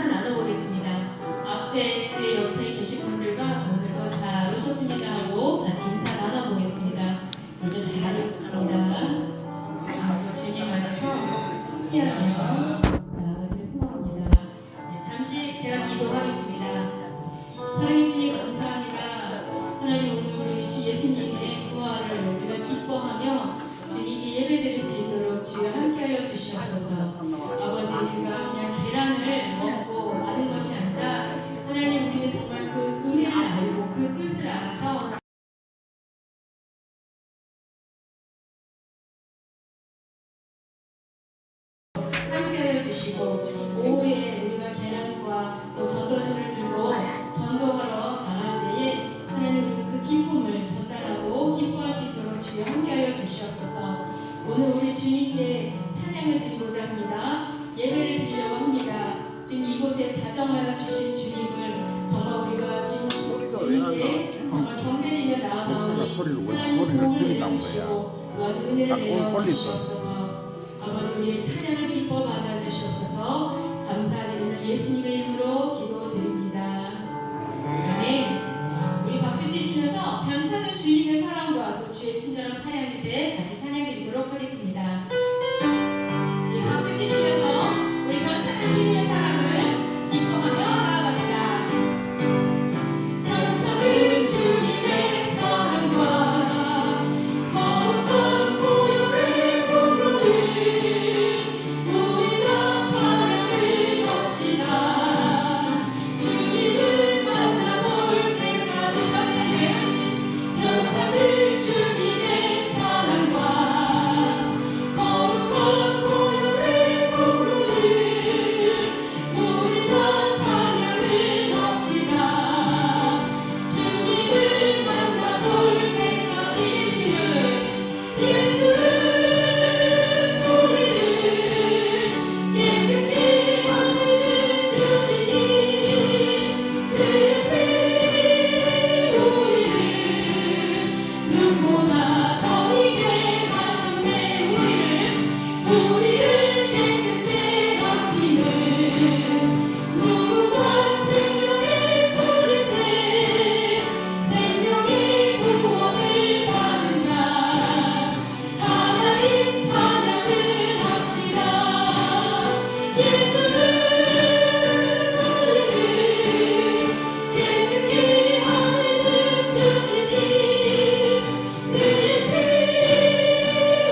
인사 나눠보겠습니다. 앞에, 뒤에, 옆에 계신 분들과 오늘도 잘 오셨습니까 하고 같이 인사 나눠보겠습니다. 오늘도 잘 오셨습니다. 주님 안에서 승리하셔서 나아가기를 소망합니다. 잠시 제가 기도하겠습니다. 사랑해 주님 감사합니다. 하나님 오늘 우리 주 예수님의 부활을 우리가 기뻐하며 주님께 예배드릴 수 있도록 주여 함께하여 주시옵소서. 아버지 우리가 그냥 계란을 먹고 마는 것이 아니라 하나님 우리는 정말 그 의미를 알고 그 뜻을 알아서 함께하여 주시고 오후에 우리가 계란과 또 전도지를 들고 전도하러 나갈 때에 하나님 우리가 그 기쁨을 전달하고 기뻐할 수 있도록 주여 함께하여 주시옵소서. 오늘 우리 주님께 찬양을 드리고자 합니다. 예배를 드리려고 합니다. 지금 이곳에 자정하여 주신 주님을 정말 우리가 주님께 정말 경배드리며 나아가오니 하나님 줄인다는 주시고 또한 은혜를 내려 주시옵소서. 아버지 우리의 찬양을 기뻐 받아주시옵소서. 감사드리며 예수님의 이름으로 기도드립니다. 아멘. 우리 박수 치시면서 변찮은 주님의 사랑과 또 주의 친절한 팔약이세 같이 찬양드리도록 하겠습니다. 우리 박수 치시면서 우리 변찮은 주님의 사랑을 기뻐하며 나아갑시다. 변찮은 주님의 사랑과 거룩한 보혈의 공로를 우리가 찬양을 합시다. 주님을 만나볼 때까지 변찮은 주님의 사랑과 거룩한 보혈의 공로를 우리가 찬양을 합시다. 주님을 만나볼 때까지 지금 예수는 우리를 깨끗게 하시는 주시니 그의 피 우리를 눈보다 더 이게 하셨네. 우리를 깨끗게 하기는 무한 생명의 뿌리새 생명의 구원을 받은 자 하나님 찬양을 합시다. 예수는 우리를 깨끗게 하시는 주시니 그의 피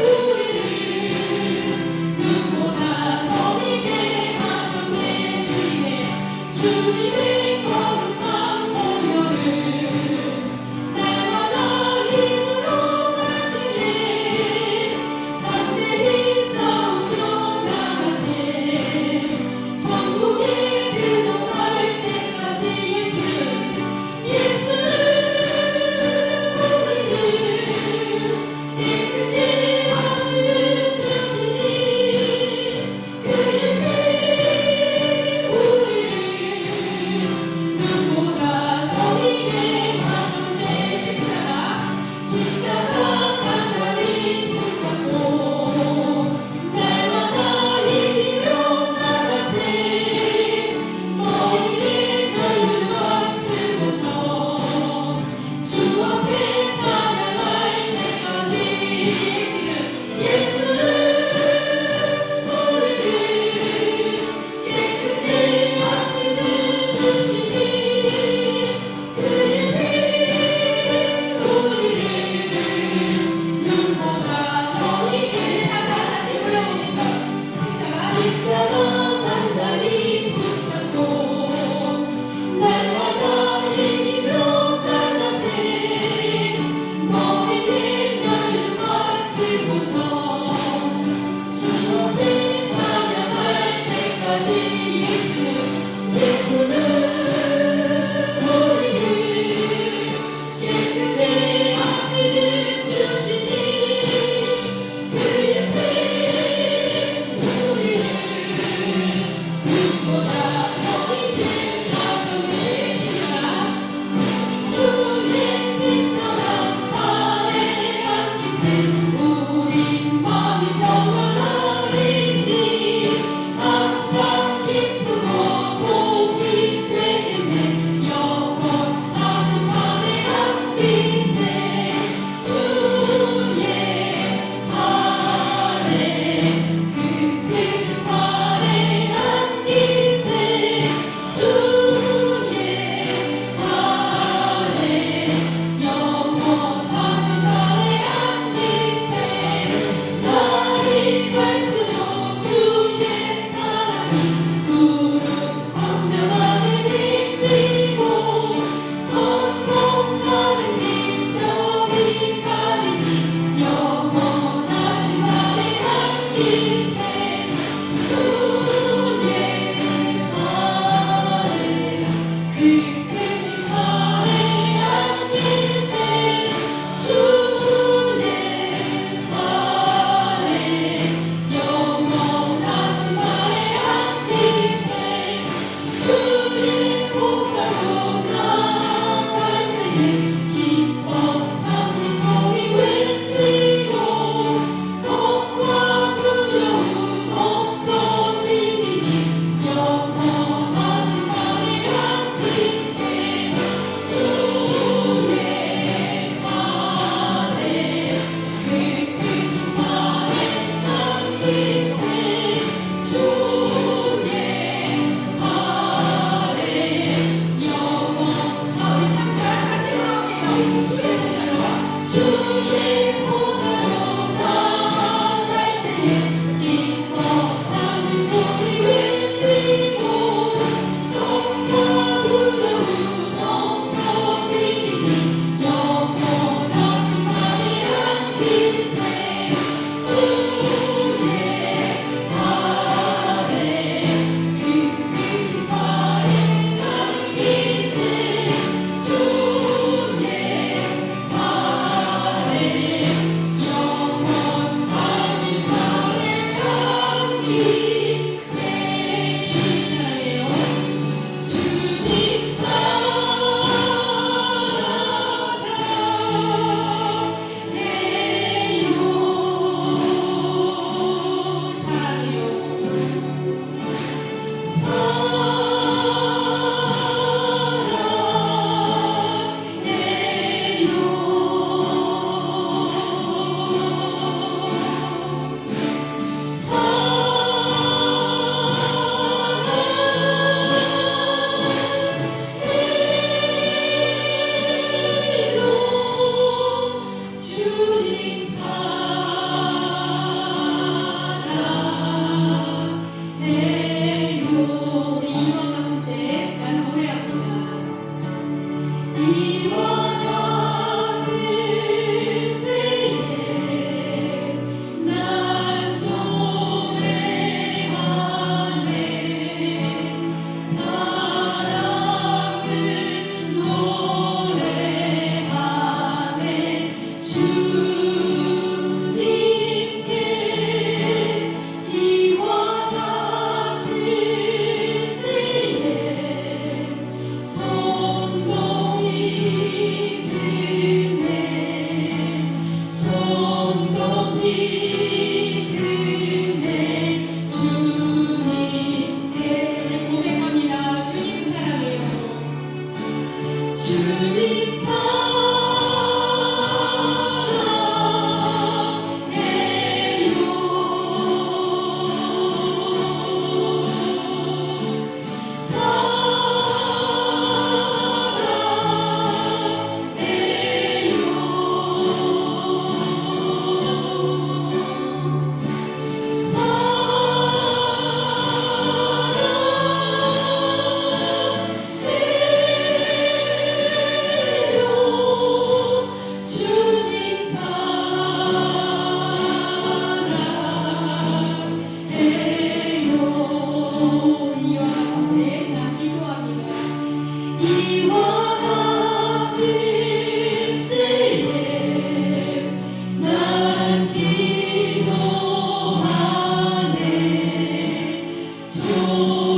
우리를 눈보다 더 이게 하셨네. 주님의 거룩한 보혈을 날마다 힘으로 가지네. 담대히 싸우며 나가세. 천국에 들어갈 때까지 예수는 우리를 깨끗게 하시는 주시니 그의 피 우리를 눈보다 더 이게 하셨네. 십자가 간단히 붙잡고 날마다 이기며 나가세. 너희의 멸류관 쓰고서 주 앞에 찬양할 때까지 예수는 우리를 깨끗게 하시는 주시니 그의 피 우리를 눈보다 더 이게 다시 불러보겠습니다. 십자가 단단히 붙잡고 날마다 이기며 나가세. 너희의 멸류관 쓰고서 주 앞에 찬양할 때까지 예수는 우리를 깨끗게 하시는 주시니 그의 피 우리를 눈보다 더 이게 하셨으시라. 주의 친절한 팔에 안기세. 우리 마음이 평안하리니 항상 기쁘고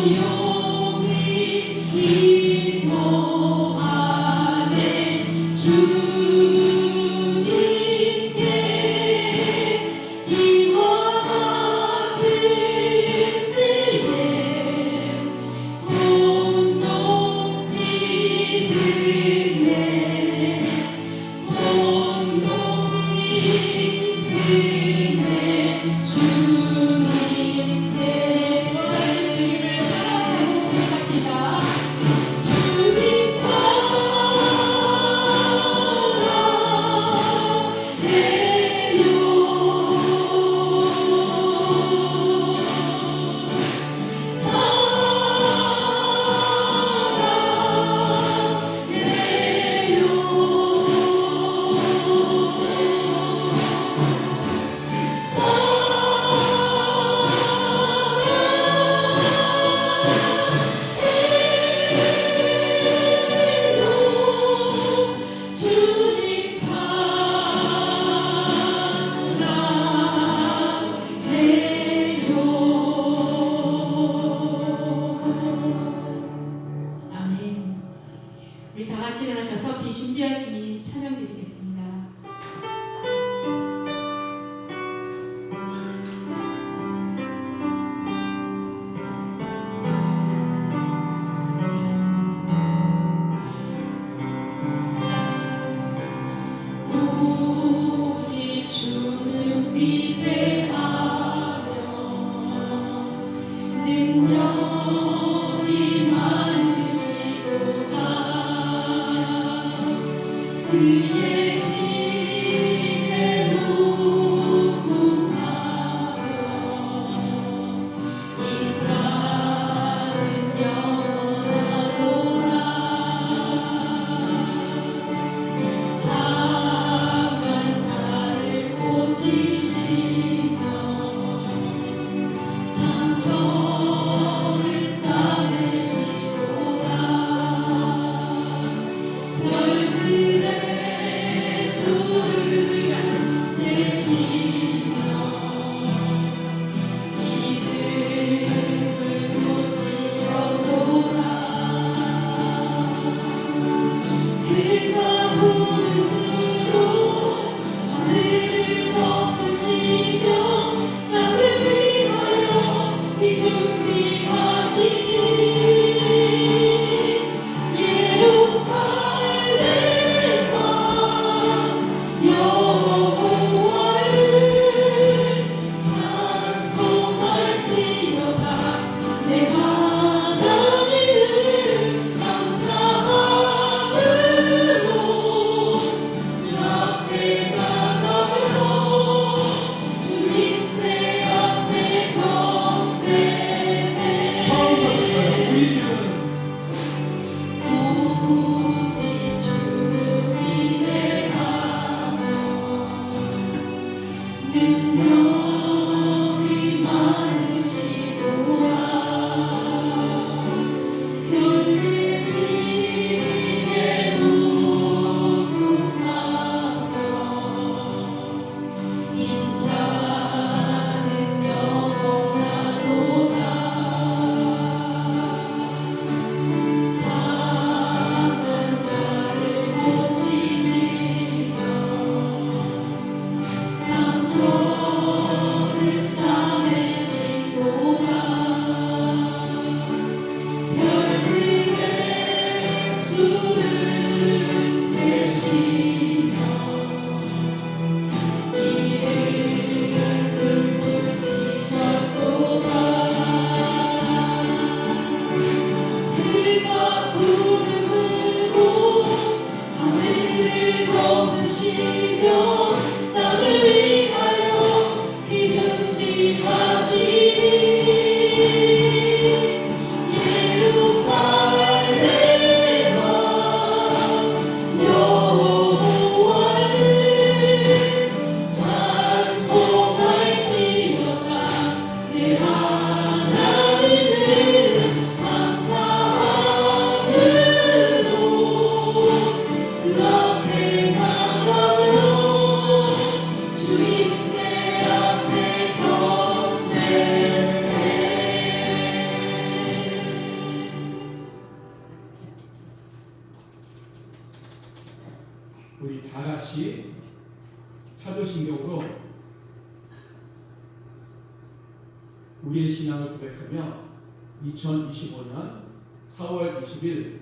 조용히 기도하네 주님께 이와 같은 때에 손 높이 드네 손 높이 드네 주님께 주님을 사랑하고 고백합시다. 주님 아멘. 우리 다 같이 일어나셔서 비준비하시니 찬양드리겠습니다. 우리 주는 위대하며 능력이 많으시도다. 그의 지혜 무궁하며 인자는 영원하도다. 상한 자를 고치시며 상처를 싸매시도다. 별들의 수를 세시며 이름을 붙이셨도다. 그가 구름으로 하늘을 덮으시며 나를 위하여 이 준비하시니 예루살렘과 여호와를 찬송할지어다. 내 하나님을 감사함으로 주 앞에 나가며 주님 제 앞에 경배해. 우리 주는 위대하며 능력이 많으시도다. 별의 지혜 무궁하며 인자는 영원하도다. 상한 자를 고치시며 상처를 싸매시도다. 별들의 수를 세시며 이름을 붙이셨도다. 그가 구름으로 하늘을 덮으시며 나를 위하여 이 준비하시니 예루살렘과 여호와를 찬송할지어다. 내 하나님을 감사함으로 그 앞에 나가며 우리 다 같이 사도신경으로 우리의 신앙을 고백하며 2025년 4월 20일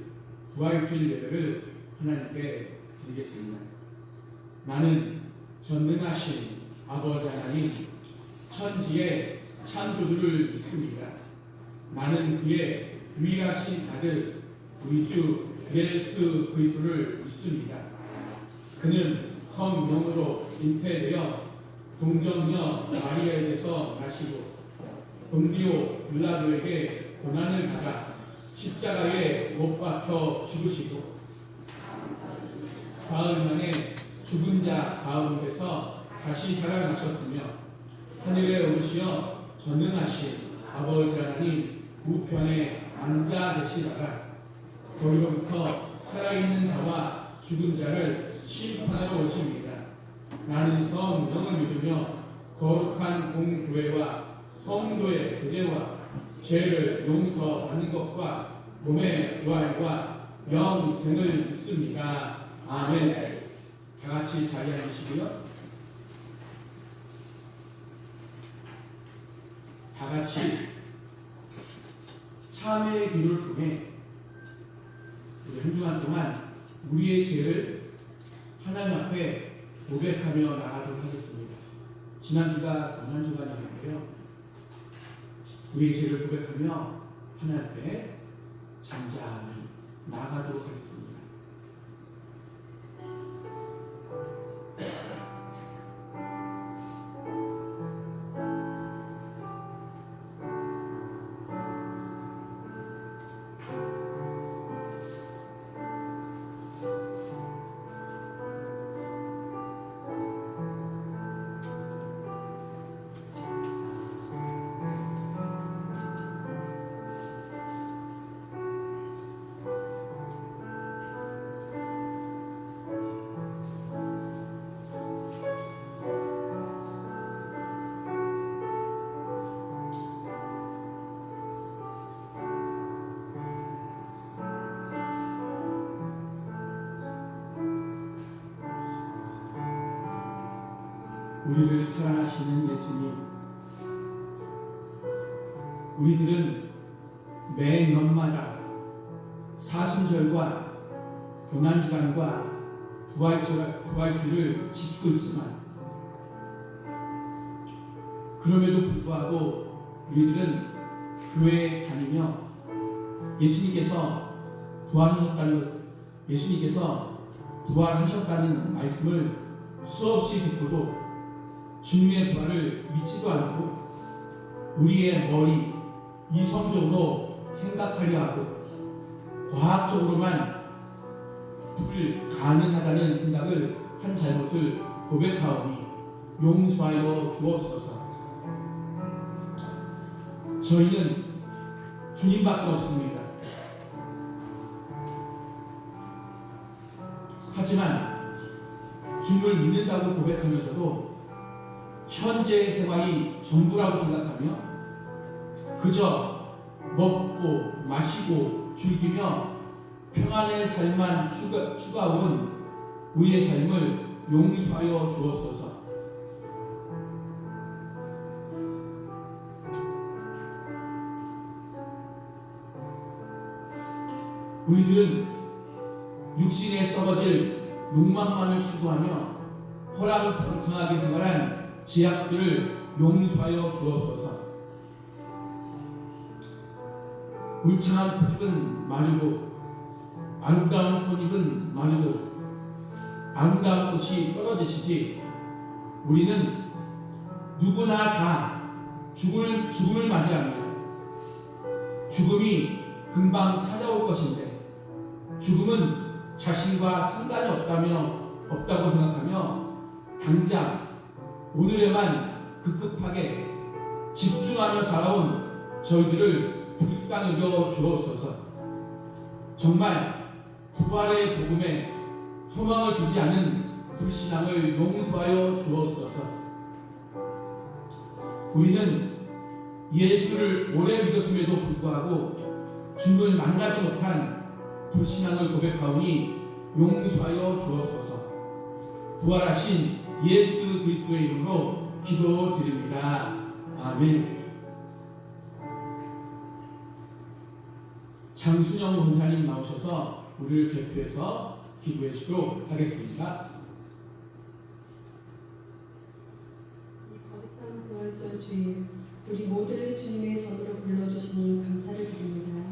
부활주일 예배를 하나님께 드리겠습니다. 나는 전능하신 아버지 하나님 천지의 창조주를 믿습니다. 나는 그의 유일하신 아들 우리 주 예수 그리스도를 믿습니다. 그는 성령으로 잉태되어 동정녀 마리아에게서 나시고 본디오 빌라도에게 고난을 받아 십자가에 못 박혀 죽으시고 사흘 만에 죽은 자 가운데서 다시 살아나셨으며 하늘에 오르시어 전능하신 아버지 하나님 우편에 앉아 계시다가 거기로부터 살아있는 자와 죽은 자를 심판하러 오십니다. 나는 성령을 믿으며 거룩한 공교회와 성도의 교제와 죄를 용서받는 것과 몸의 부활과 영생을 믿습니다. 아멘. 다 같이 자리에 앉으시고요. 다 같이 참회의 기도를 통해 우리 한 주간 동안 우리의 죄를 하나님 앞에 고백하며 나가도록 하겠습니다. 지난주가 고난주간이었는데요. 우리의 죄를 고백하며 하나님 앞에 잠잠히 나가도록 하겠습니다. 우리를 사랑하시는 예수님, 우리들은 매년마다 사순절과 고난주간과 부활주를 지키고 있지만 그럼에도 불구하고 우리들은 교회에 다니며 예수님께서 부활하셨다는 말씀을 수없이 듣고도 주님의 부활을 믿지도 않고 우리의 머리 이성적으로 생각하려 하고 과학적으로만 불가능하다는 생각을 한 잘못을 고백하오니 용서하여 주옵소서. 저희는 주님밖에 없습니다. 하지만 주님을 믿는다고 고백하면서도 현재의 생활이 전부라고 생각하며 그저 먹고 마시고 즐기며 평안의 삶만 추가온 우리의 삶을 용서하여 주옵소서. 우리들은 육신에 썩어질 욕망만을 추구하며 호락호락하게 생활한 죄악들을 용서하여 주옵소서. 울창한 풀잎은 마르고 아름다운 꽃잎은 마르고 아름다운 꽃이 떨어지시지 우리는 누구나 다 죽음을 맞이합니다. 죽음이 금방 찾아올 것인데 죽음은 자신과 상관이 없다고 생각하며 당장 오늘에만 급급하게 집중하며 살아온 저희들을 불쌍히 여겨 주옵소서. 정말 부활의 복음에 소망을 주지 않은 불신앙을 용서하여 주옵소서. 우리는 예수를 오래 믿었음에도 불구하고 주님을 만나지 못한 불신앙을 고백하오니 용서하여 주옵소서. 부활하신 예수 그리스도의 이름으로 기도드립니다. 아멘. 장순영 권사님 나오셔서 우리를 대표해서 기도해 주도록 하겠습니다. 이 거룩한 부활절 주일, 우리 모두를 주님의 전으로 불러주시니 감사를 드립니다.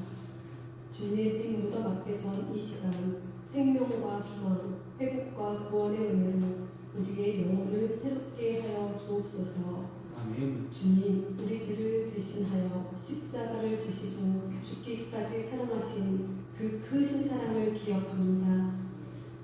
주님의 빈 무덤 앞에 선 이 시간, 생명과 소망, 회복과 구원의 은혜로 우리의 영혼을 새롭게 하여 주옵소서. 아멘. 주님, 우리 죄를 대신하여 십자가를 지시고 죽기까지 사랑하신 그 크신 사랑을 기억합니다.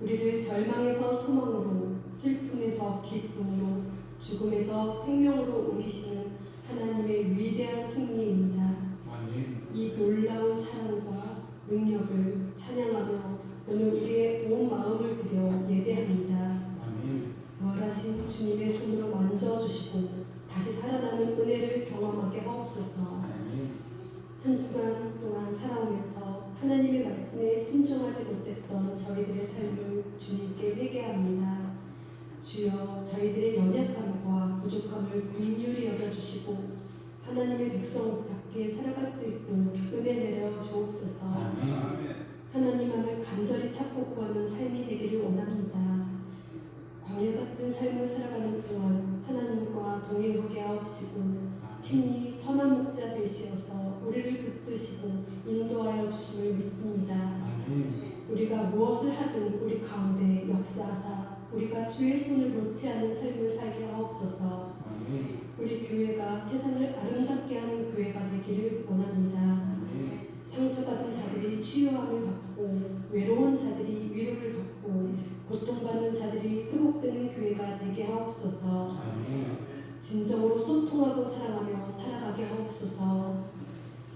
우리를 절망에서 소망으로, 슬픔에서 기쁨으로, 죽음에서 생명으로 옮기시는 하나님의 위대한 승리입니다. 아멘. 이 놀라운 사랑과 능력을 찬양하며 오늘 우리의 온 마음을 들여 예배합니다. 아멘. 부활하신 주님의 손으로 만져주시고 다시 살아나는 은혜를 경험하게 하옵소서. 아멘. 한 주간 동안 살아오면서 하나님의 말씀에 순종하지 못했던 저희들의 삶을 주님께 회개합니다. 주여, 저희들의 연약함과 부족함을 긍휼히 여겨주시고 하나님의 백성답게 살아갈 수 있도록 은혜 내려 주옵소서. 아멘. 하나님만을 간절히 찾고 구하는 삶이 되기를 원합니다. 광야 같은 삶을 살아가는 동안 하나님과 동행하게 하옵시고 친히 선한 목자 되시어서 우리를 붙드시고 인도하여 주심을 믿습니다. 아멘. 우리가 무엇을 하든 우리 가운데 역사하사 우리가 주의 손을 놓지 않는 삶을 살게 하옵소서. 아멘. 우리 교회가 세상을 아름답게 하는 교회가 되기를 원합니다. 아멘. 상처받은 자들이 치유함을 받고 외로운 자들이 위로를 받고 고통받는 자들이 회복되는 교회가 되게 하옵소서. 아멘. 진정으로 소통하고 사랑하며 살아가게 하옵소서.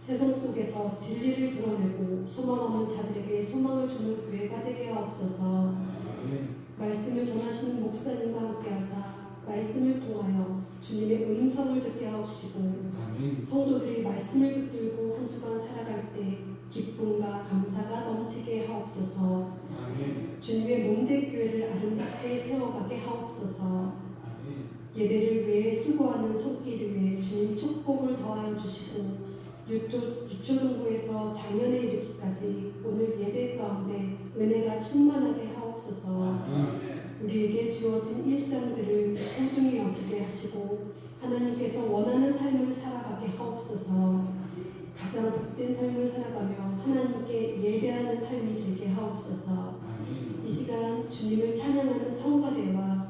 세상 속에서 진리를 드러내고 소망 없는 자들에게 소망을 주는 교회가 되게 하옵소서. 아멘. 말씀을 전하시는 목사님과 함께하사 말씀을 통하여 주님의 음성을 듣게 하옵시고 아멘. 성도들이 말씀을 붙들고 한 주간 살아갈 때 기쁨과 감사가 넘치게 하옵소서. 아멘. 주님의 몸된 교회를 아름답게 세워가게 하옵소서. 아멘. 예배를 위해 수고하는 손길을 위해 주님 축복을 더하여 주시고 유초동부에서 장년에 이르기까지 오늘 예배 가운데 은혜가 충만하게 하옵소서. 아멘. 우리에게 주어진 일상들을 소중히 여기게 하시고 하나님께서 원하는 삶을 살아가게 하옵소서. 가장 복된 삶을 살아가며 하나님께 예배하는 삶이 되게 하옵소서. 아멘. 이 시간 주님을 찬양하는 성가대와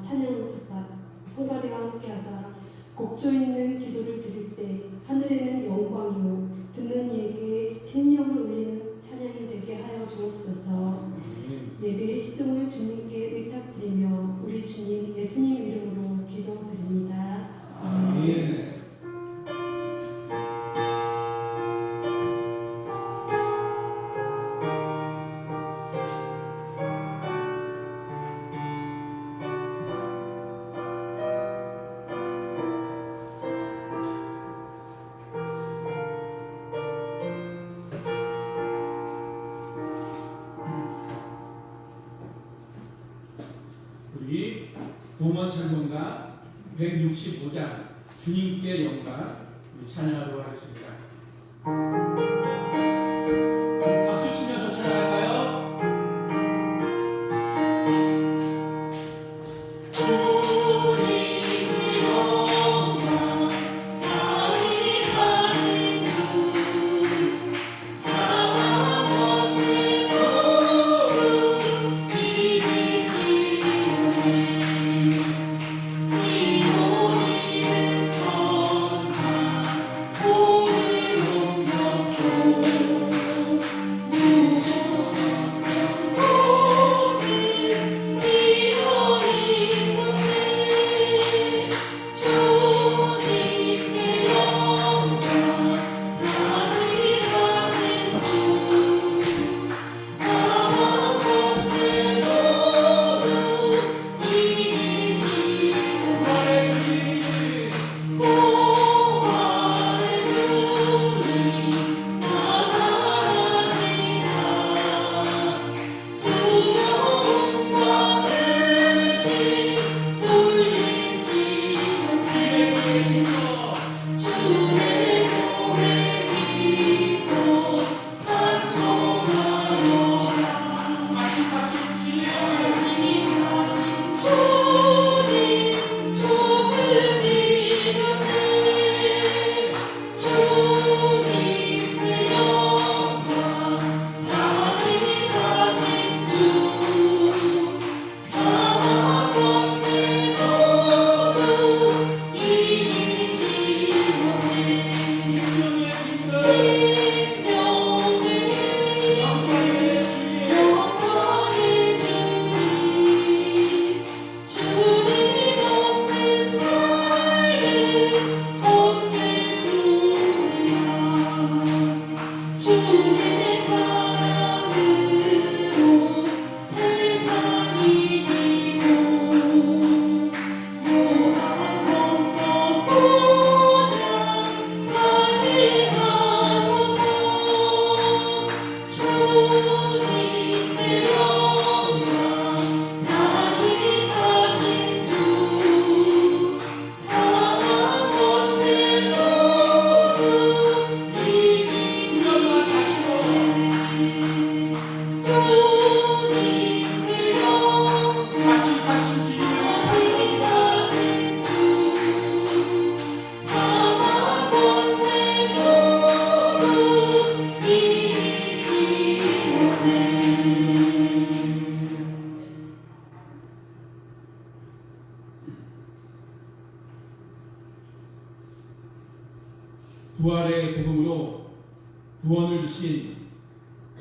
성가대와 함께하사 곡조 있는 기도를 드릴 때 하늘에는 영광이요 듣는 이에게 신령을 울리는 찬양이 되게 하여 주옵소서. 아멘. 예배의 시종을 주님께 의탁드리며 우리 주님 예수님 이름으로 기도드립니다. 아멘. 우리 동원 찬송가 165장 주님께 영광 찬양하도록 하겠습니다. 박수 치면서 찬양할까요? 오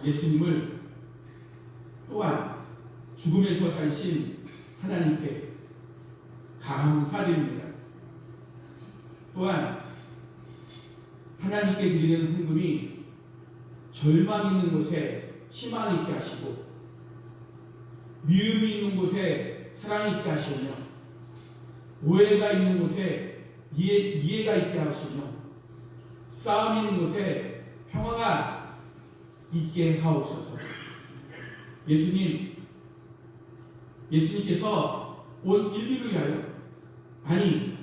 예수님을 또한 죽음에서 살신 하나님께 감사드립니다. 또한 하나님께 드리는 헌금이 절망 있는 곳에 희망 있게 하시고 미움이 있는 곳에 사랑 있게 하시며 오해가 있는 곳에 이해가 있게 하시며 싸움 있는 곳에 평화가 있게 하옵소서. 예수님께서 온 인류를 위하여, 아니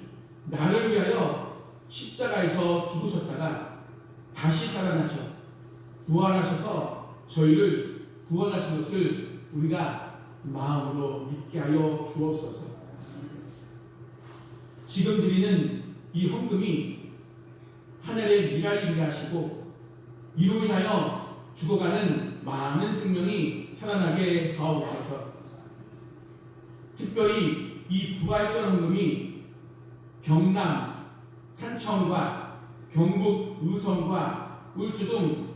나를 위하여 십자가에서 죽으셨다가 다시 살아나셔 부활하셔서 저희를 구원하신 것을 우리가 마음으로 믿게 하여 주옵소서. 지금 드리는 이 헌금이 하늘의 미랄이 되게 하시고 이로 인하여 죽어가는 많은 생명이 살아나게 하옵소서. 특별히 이 부활절 헌금이 경남 산청과 경북 의성과 울주 등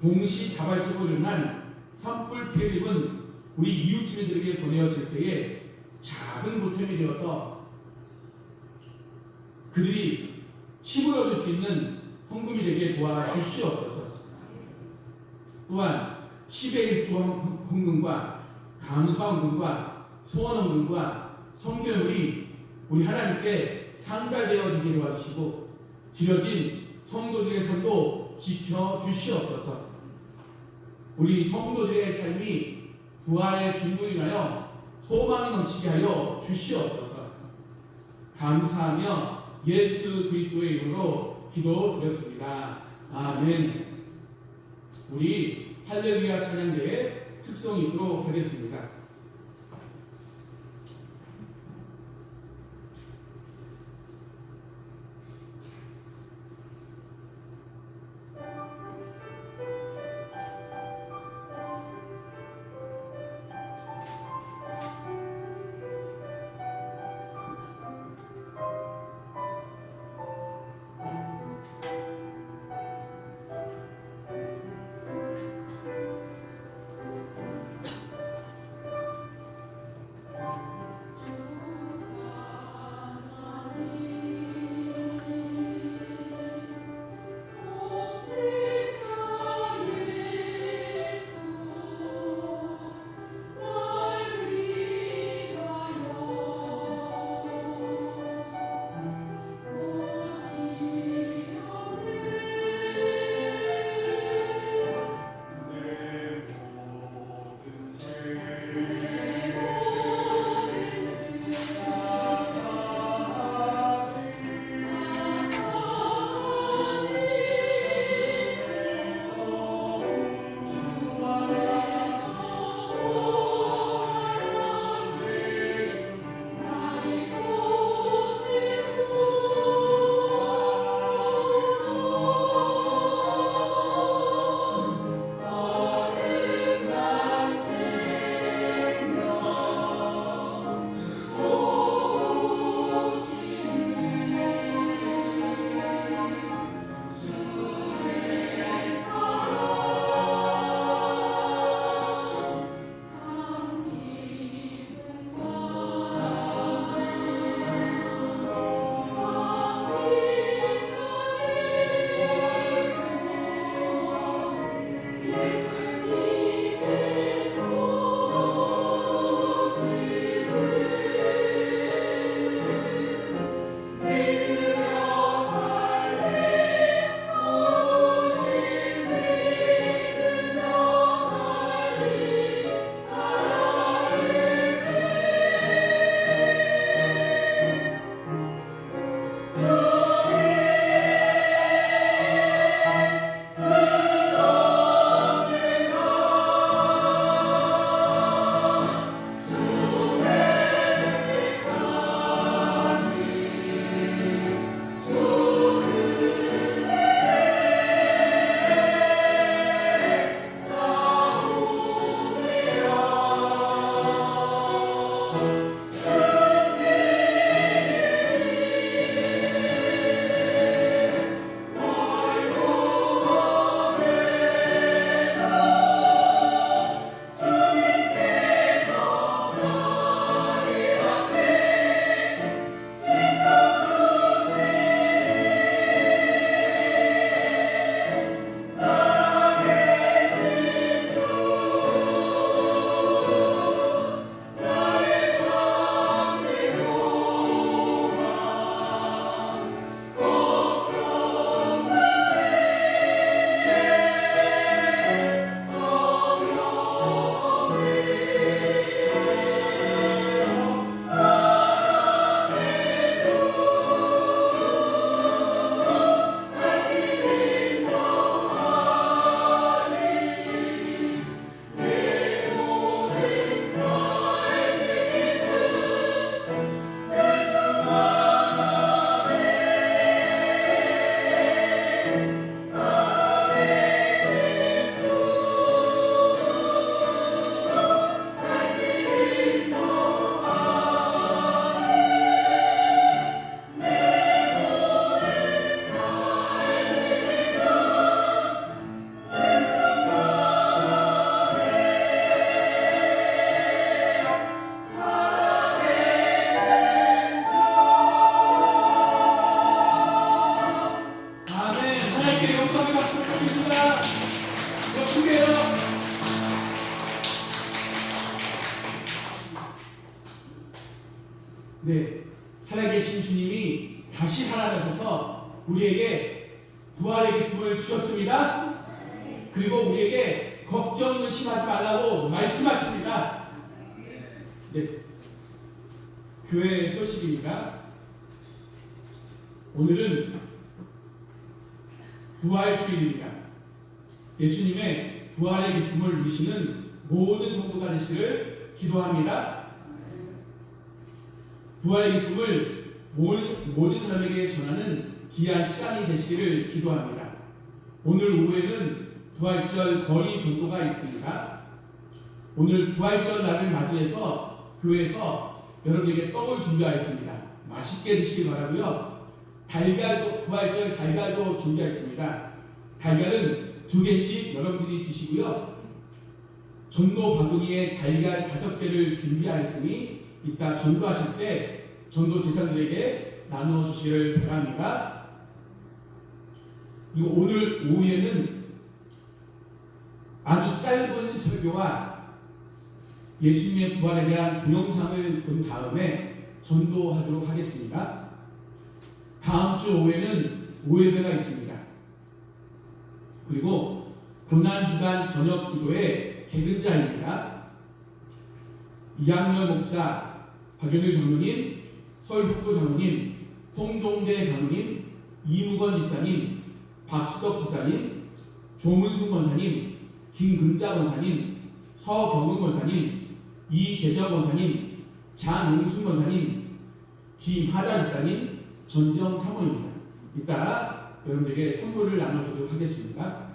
동시다발적으로 일어난 산불 피해를 입은 우리 이웃 주민들에게 보내어질 때에 작은 보탬이 되어서 그들이 힘을 얻을 수 있는 헌금이 되게 도와주시옵소서. 또한 10의 1조 헌금과 감사 헌금과 소원 헌금과 성교물이 우리 하나님께 상달되어지게 도와주시고 드려진 성도들의 삶도 지켜주시옵소서. 우리 성도들의 삶이 부활의 주님으로 인하여 소망이 넘치게 하여 주시옵소서. 감사하며 예수 그리스도의 이름으로 기도드렸습니다. 아멘. 우리 할렐루야 찬양대의 특성이 있도록 하겠습니다. 네, 살아계신 주님이 다시 살아나셔서 우리에게 부활의 기쁨을 주셨습니다. 그리고 우리에게 걱정 의심하지 말라고 말씀하십니다. 네, 교회 소식입니다. 오늘은 부활주일입니다. 예수님의 부활의 기쁨을 누리시는 모든 성도가 되시기를 기도합니다. 부활의 기쁨을 모든 사람에게 전하는 귀한 시간이 되시기를 기도합니다. 오늘 오후에는 부활절 거리 전도가 있습니다. 오늘 부활절 날을 맞이해서 교회에서 여러분에게 떡을 준비하였습니다. 맛있게 드시기 바라고요. 달걀도, 부활절 달걀도 준비하였습니다. 달걀은 2개씩 여러분들이 드시고요. 전도 바구니에 달걀 5개를 준비하였으니 이따 전도하실 때 전도 제자들에게 나누어 주시기를 바랍니다. 그리고 오늘 오후에는 아주 짧은 설교와 예수님의 부활에 대한 동영상을 본 다음에 전도하도록 하겠습니다. 다음 주 오후에는 오예배가 있습니다. 그리고 고난주간 저녁 기도의 개근자입니다. 이학렬 목사, 박영일 장로님, 설숙도 장로님, 홍종대 장로님, 이무건 지사님, 박수덕 지사님, 조문숙 권사님, 김근자 권사님, 서경은 권사님, 이재정 권사님, 장웅순 권사님, 김하다 지사님, 전정 사모입니다. 이따 여러분들에게 선물을 나눠드리도록 하겠습니다.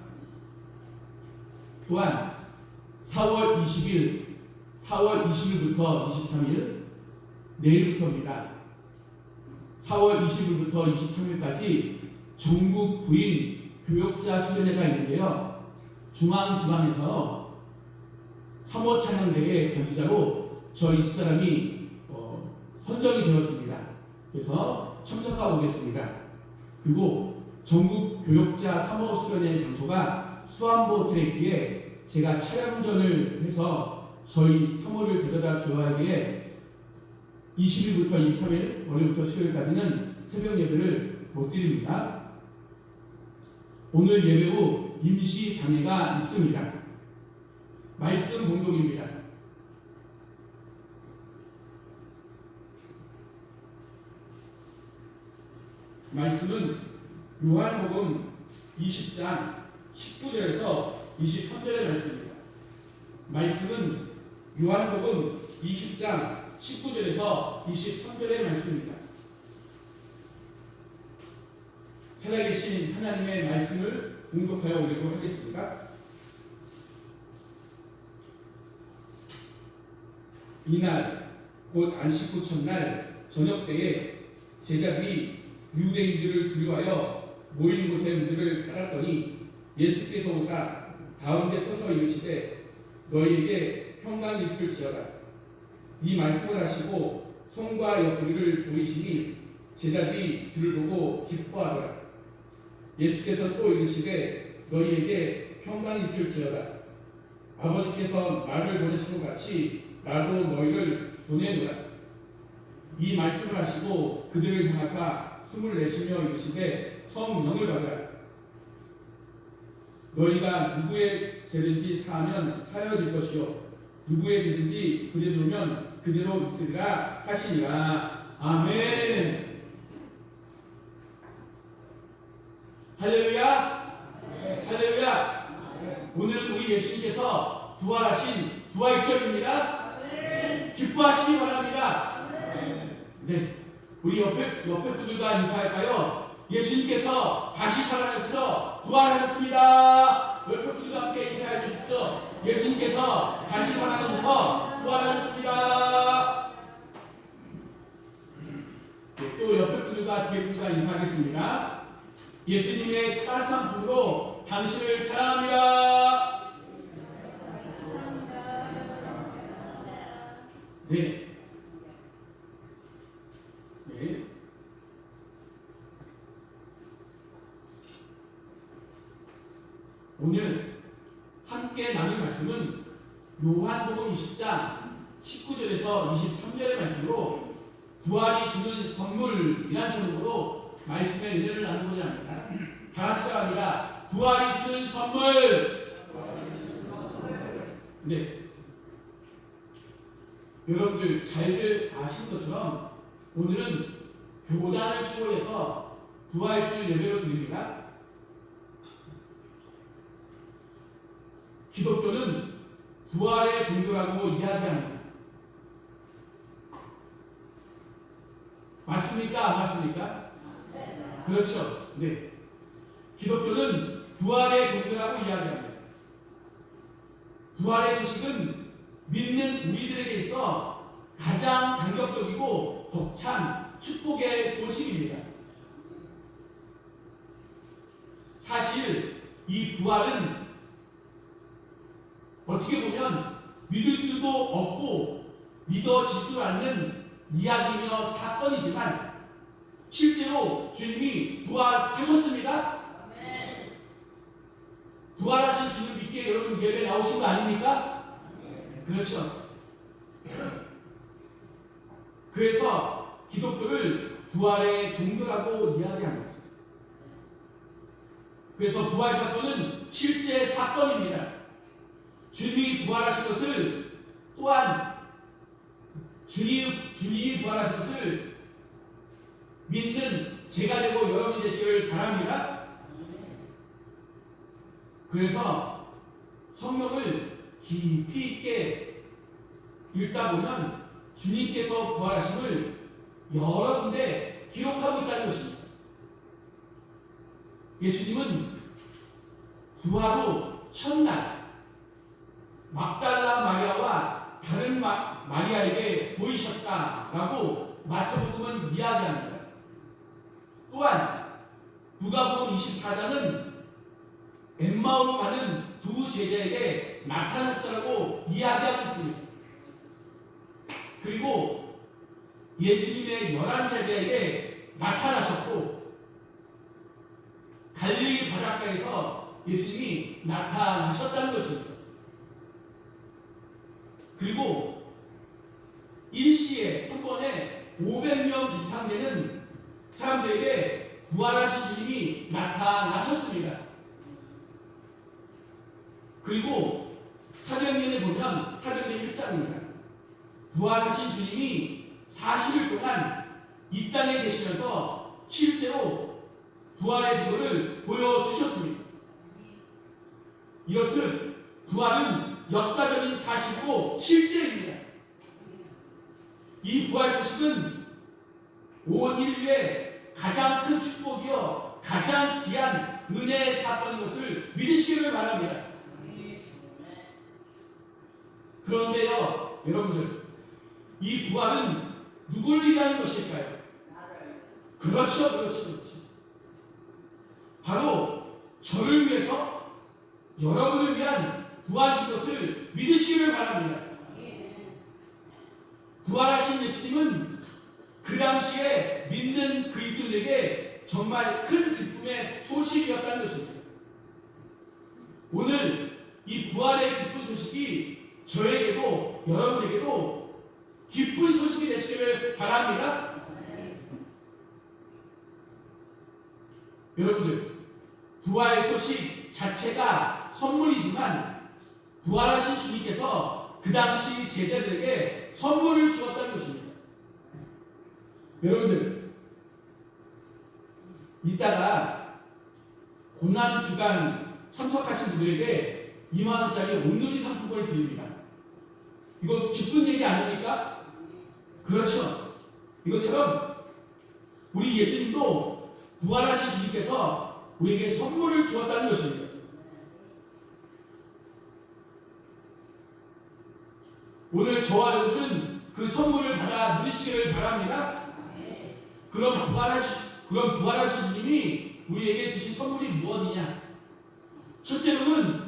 또한 4월 20일부터 23일 내일부터입니다. 4월 20일부터 23일까지 전국 구인 교역자 수련회가 있는데요. 중앙지방에서 3호 찬양대회 반주자로 저희 집사람이 선정이 되었습니다. 그래서 참석하고 오겠습니다. 그리고 전국 교역자 3호 수련회 장소가 수안보 트레이크에 제가 차량 운전을 해서 저희 3호를 데려다 주어야 하기에 20일부터 23일 월요일부터 수요일까지는 새벽 예배를 못 드립니다. 오늘 예배 후 임시 당회가 있습니다. 말씀 봉독입니다. 말씀은 요한복음 20장 19절에서 23절의 말씀입니다. 말씀은 요한복음 20장 19절에서 23절의 말씀입니다. 살아계신 하나님의 말씀을 공독하여 올리도록 하겠습니다. 이날 곧 안식 후 첫날 저녁 때에 제자들이 유대인들을 두려워하여 모인 곳에 무리를 깔았더니 예수께서 오사 가운데 서서 이르시되 너희에게 평강이 있을지어다. 이 말씀을 하시고 손과 옆구리를 보이시니 제자들이 주를 보고 기뻐하더라. 예수께서 또 이르시되 너희에게 평강이 있을지어다. 아버지께서 나를 보내신 것 같이 나도 너희를 보내노라. 이 말씀을 하시고 그들을 향하사 숨을 내쉬며 이르시되 성령을 받으라. 너희가 누구의 죄든지 사하면 사여질 것이요 누구의 죄든지 그대로 두면 그대로 있으리라 하시니라. 아멘. 할렐루야. 할렐루야. 오늘은 우리 예수님께서 부활하신 부활절입니다. 기뻐하시기 바랍니다. 네, 우리 옆에 분들과 인사할까요? 예수님께서 다시 살아나셔서 부활하셨습니다. 옆에 분들과 함께 인사해 주십시오. 예수님께서 다시 살아나셔서 부활하셨습니다. 네, 또 옆에 분들과 뒤에 분들과 인사하겠습니다. 예수님의 따스한 품으로 당신을 사랑합니다. 네. 네. 오늘 함께 나눌 말씀은 요한복음 20장 19절에서 23절의 말씀으로 부활이 주는 선물이란 제목으로 말씀의 은혜를 나누고자 합니다. 다 같이 합니다. 부활이 주는 선물. 네. 여러분들 잘들 아시는 것처럼 오늘은 교단을 초월해서 부활주일 예배로 드립니다. 기독교는 부활의 종교라고 이야기합니다. 맞습니까? 안 맞습니까? 그렇죠. 네. 기독교는 부활의 종교라고 이야기합니다. 부활의 소식은 믿는 우리들에게 있어 가장 감격적이고 벅찬 축복의 소식입니다. 사실 이 부활은 어떻게 보면 믿을 수도 없고 믿어지지도 않는 이야기며 사건이지만 실제로 주님이 부활하셨습니다. 부활하신 주님 믿기에 여러분 예배 나오신 거 아닙니까? 그렇죠. 그래서 기독교를 부활의 종교라고 이야기합니다. 그래서 부활 사건은 실제 사건입니다. 주님이 부활하신 것을 또한 주님이 부활하신 것을 믿는 제가 되고 여러분이 되시기를 바랍니다. 그래서 성경을 깊이 있게 읽다 보면 주님께서 부활하심을 여러 군데 기록하고 있다는 것입니다. 예수님은 부활 후 첫날 막달라 마리아와 다른 마리아에게 보이셨다라고 마태복음은 이야기합니다. 또한 누가복음 24장은 엠마오로 가는 두 제자에게 나타나셨다고 이야기하고 있습니다. 그리고 예수님의 11제자에게 나타나셨고 갈릴리 바닷가에서 예수님이 나타나셨다는 것입니다. 그리고 일시에 한 번에 500명 이상 되는 사람들에게 부활하신 주님이 나타나셨습니다. 그리고 사도행전에 보면 사도행전 1장입니다. 부활하신 주님이 40일 동안 이 땅에 계시면서 실제로 부활의 증거를 보여주셨습니다. 이렇듯 부활은 역사적인 사실이고 실제입니다. 이 부활 소식은 온 인류의 가장 큰 축복이요 가장 귀한 은혜의 사건인 것을 믿으시기를 바랍니다. 그런데요 여러분들, 이 부활은 누구를 위한 것일까요? 그렇죠. 바로 저를 위해서 여러분을 위한 부활하신 것을 믿으시기를 바랍니다. 부활하신 예수님은 그 당시에 믿는 그리스도인에게 정말 큰 기쁨의 소식이었다는 것입니다. 오늘 이 부활의 기쁜 소식이 저에게도 여러분에게도 기쁜 소식이 되시기를 바랍니다. 여러분들, 부활의 소식 자체가 선물이지만 부활하신 주님께서 그 당시 제자들에게 선물을 주었다는 것입니다. 여러분들, 이따가 고난주간 참석하신 분들에게 2만원짜리 온누리 상품권을 드립니다. 이거 기쁜 얘기 아닙니까? 그렇죠. 이것처럼 우리 예수님도 부활하신 주님께서 우리에게 선물을 주었다는 것입니다. 오늘 저와 여러분은 그 선물을 받아 누리시기를 바랍니다. 그럼 부활하신 주님이 우리에게 주신 선물이 무엇이냐? 첫째로는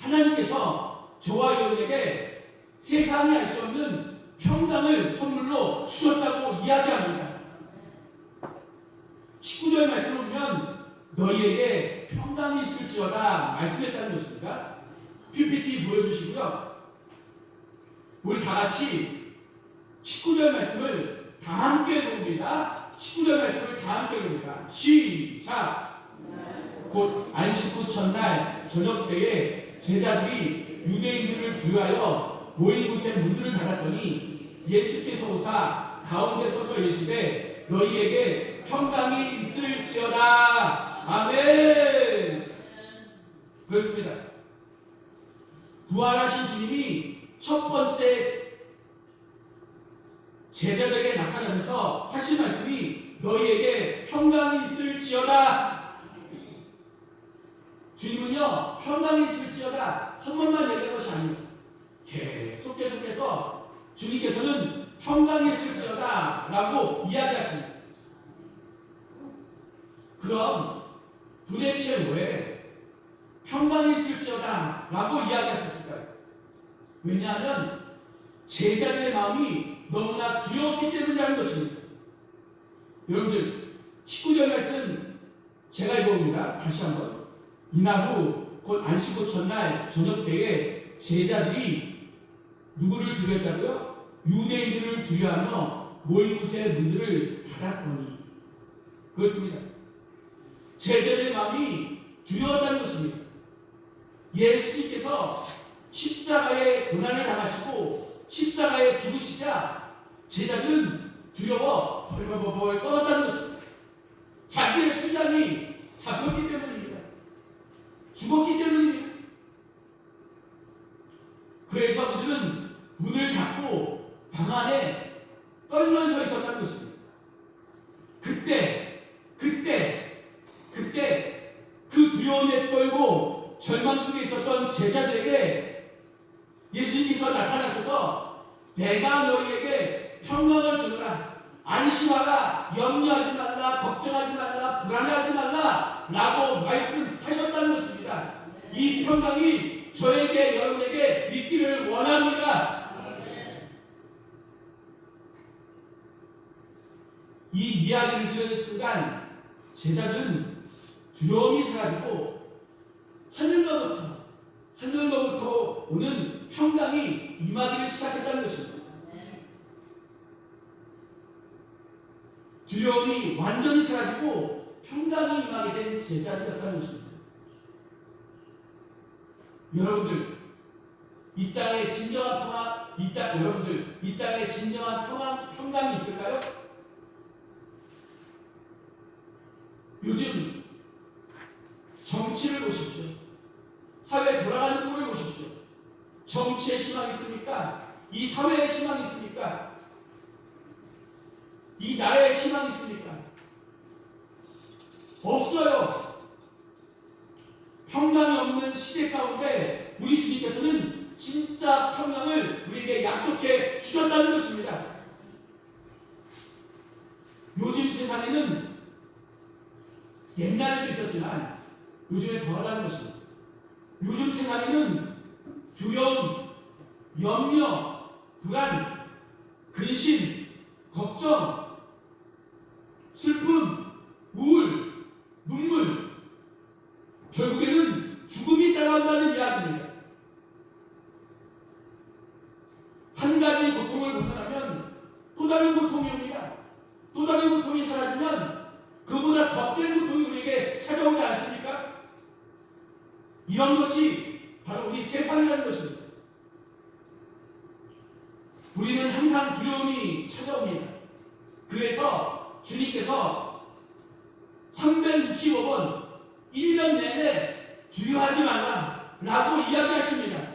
하나님께서 저와 여러분에게 세상이 알 수 없는 평강을 선물로 주셨다고 이야기합니다. 19절 말씀을 보면 너희에게 평강이 있을지어다 말씀했다는 것입니다. PPT 보여주시고요. 우리 다 같이 19절 말씀을 다 함께 봅니다. 19절 말씀을 다 함께 봅니다. 시작. 곧 안식 후 첫날 저녁 때에 제자들이 유대인들을 두려하여 모인 곳에 문들을 닫았더니 예수께서 오사 가운데 서서 이르시되 너희에게 평강이 있을지어다. 아멘. 그렇습니다. 부활하신 주님이 첫 번째 제자들에게 나타나셔서 하신 말씀이 너희에게 평강이 있을지어다. 주님은요, 평강이 있을지어다 한 번만 얘기한 것이 아니에요. 계속해서 주님께서는 평강이 있을지어다 라고 이야기하십니다. 그럼 도대체 왜 평강이 있을지어다 라고 이야기하셨을까요? 왜냐하면 제자들의 마음이 너무나 두려웠기 때문이라는 것입니다. 여러분들 19절 말씀 제가 읽어봅니다. 다시 한번. 이날 후 곧 안식 후 첫날 저녁 때에 제자들이 누구를 두려했다고요? 유대인들을 두려하며 모인 곳의 문들을 닫았더니. 그렇습니다. 제자들의 마음이 두려웠다는 것입니다. 예수님께서 십자가의 고난을 당하시고 십자가에 죽으시자 제자들은 두려워 벌벌벌 떨었다는 것입니다. 자기의 신장이 잡혔기 때문입니다. 죽었기 때문입니다. 그래서 그들은 문을 닫고 방 안에 떨면서 있었다는 것입니다. 그때 그 두려움에 떨고 절망 속에 있었던 제자들에게 예수님께서 나타나셔서 내가 너희에게 평강을 주노라. 안심하라. 염려하지 말라. 걱정하지 말라. 불안해하지 말라. 라고 말씀하셨다는 것입니다. 이 평강이 저에게 여러분에게 있기를 원합니다. 이 이야기를 들은 순간 제자들은 두려움이 사라지고 하늘로부터 오는 평강이 임하기를 시작했다는 것입니다. 두려움이 완전히 사라지고 평강이 임하게 된 제자들이었다는 것입니다. 여러분들 이 땅에 진정한 평강이 있을까요? 요즘 정치를 보십시오. 사회 돌아가는 꼴을 보십시오. 정치에 희망이 있습니까? 이 사회에 희망이 있습니까? 이 나라에 희망이 있습니까? 없어요. 평강이 없는 시대 가운데 우리 주님께서는 진짜 평강을 우리에게 약속해 주셨다는 것입니다. 요즘 세상에는 옛날에도 있었지만 요즘에 더하다는 것입니다. 요즘 세상에는 두려움, 염려, 불안, 근심, 걱정, 슬픔, 우울, 눈물, 결국에는 죽음이 따라온다는 이야기입니다. 한 가지 고통을 벗어나면 또 다른 고통이 옵니다. 또 다른 고통이 사라지면 그보다 더 센 고통이 우리에게 찾아오지 않습니까? 이런 것이 바로 우리 세상이라는 것입니다. 우리는 항상 두려움이 찾아옵니다. 그래서 주님께서 365번 1년 내내 두려워하지 말라 라고 이야기하십니다.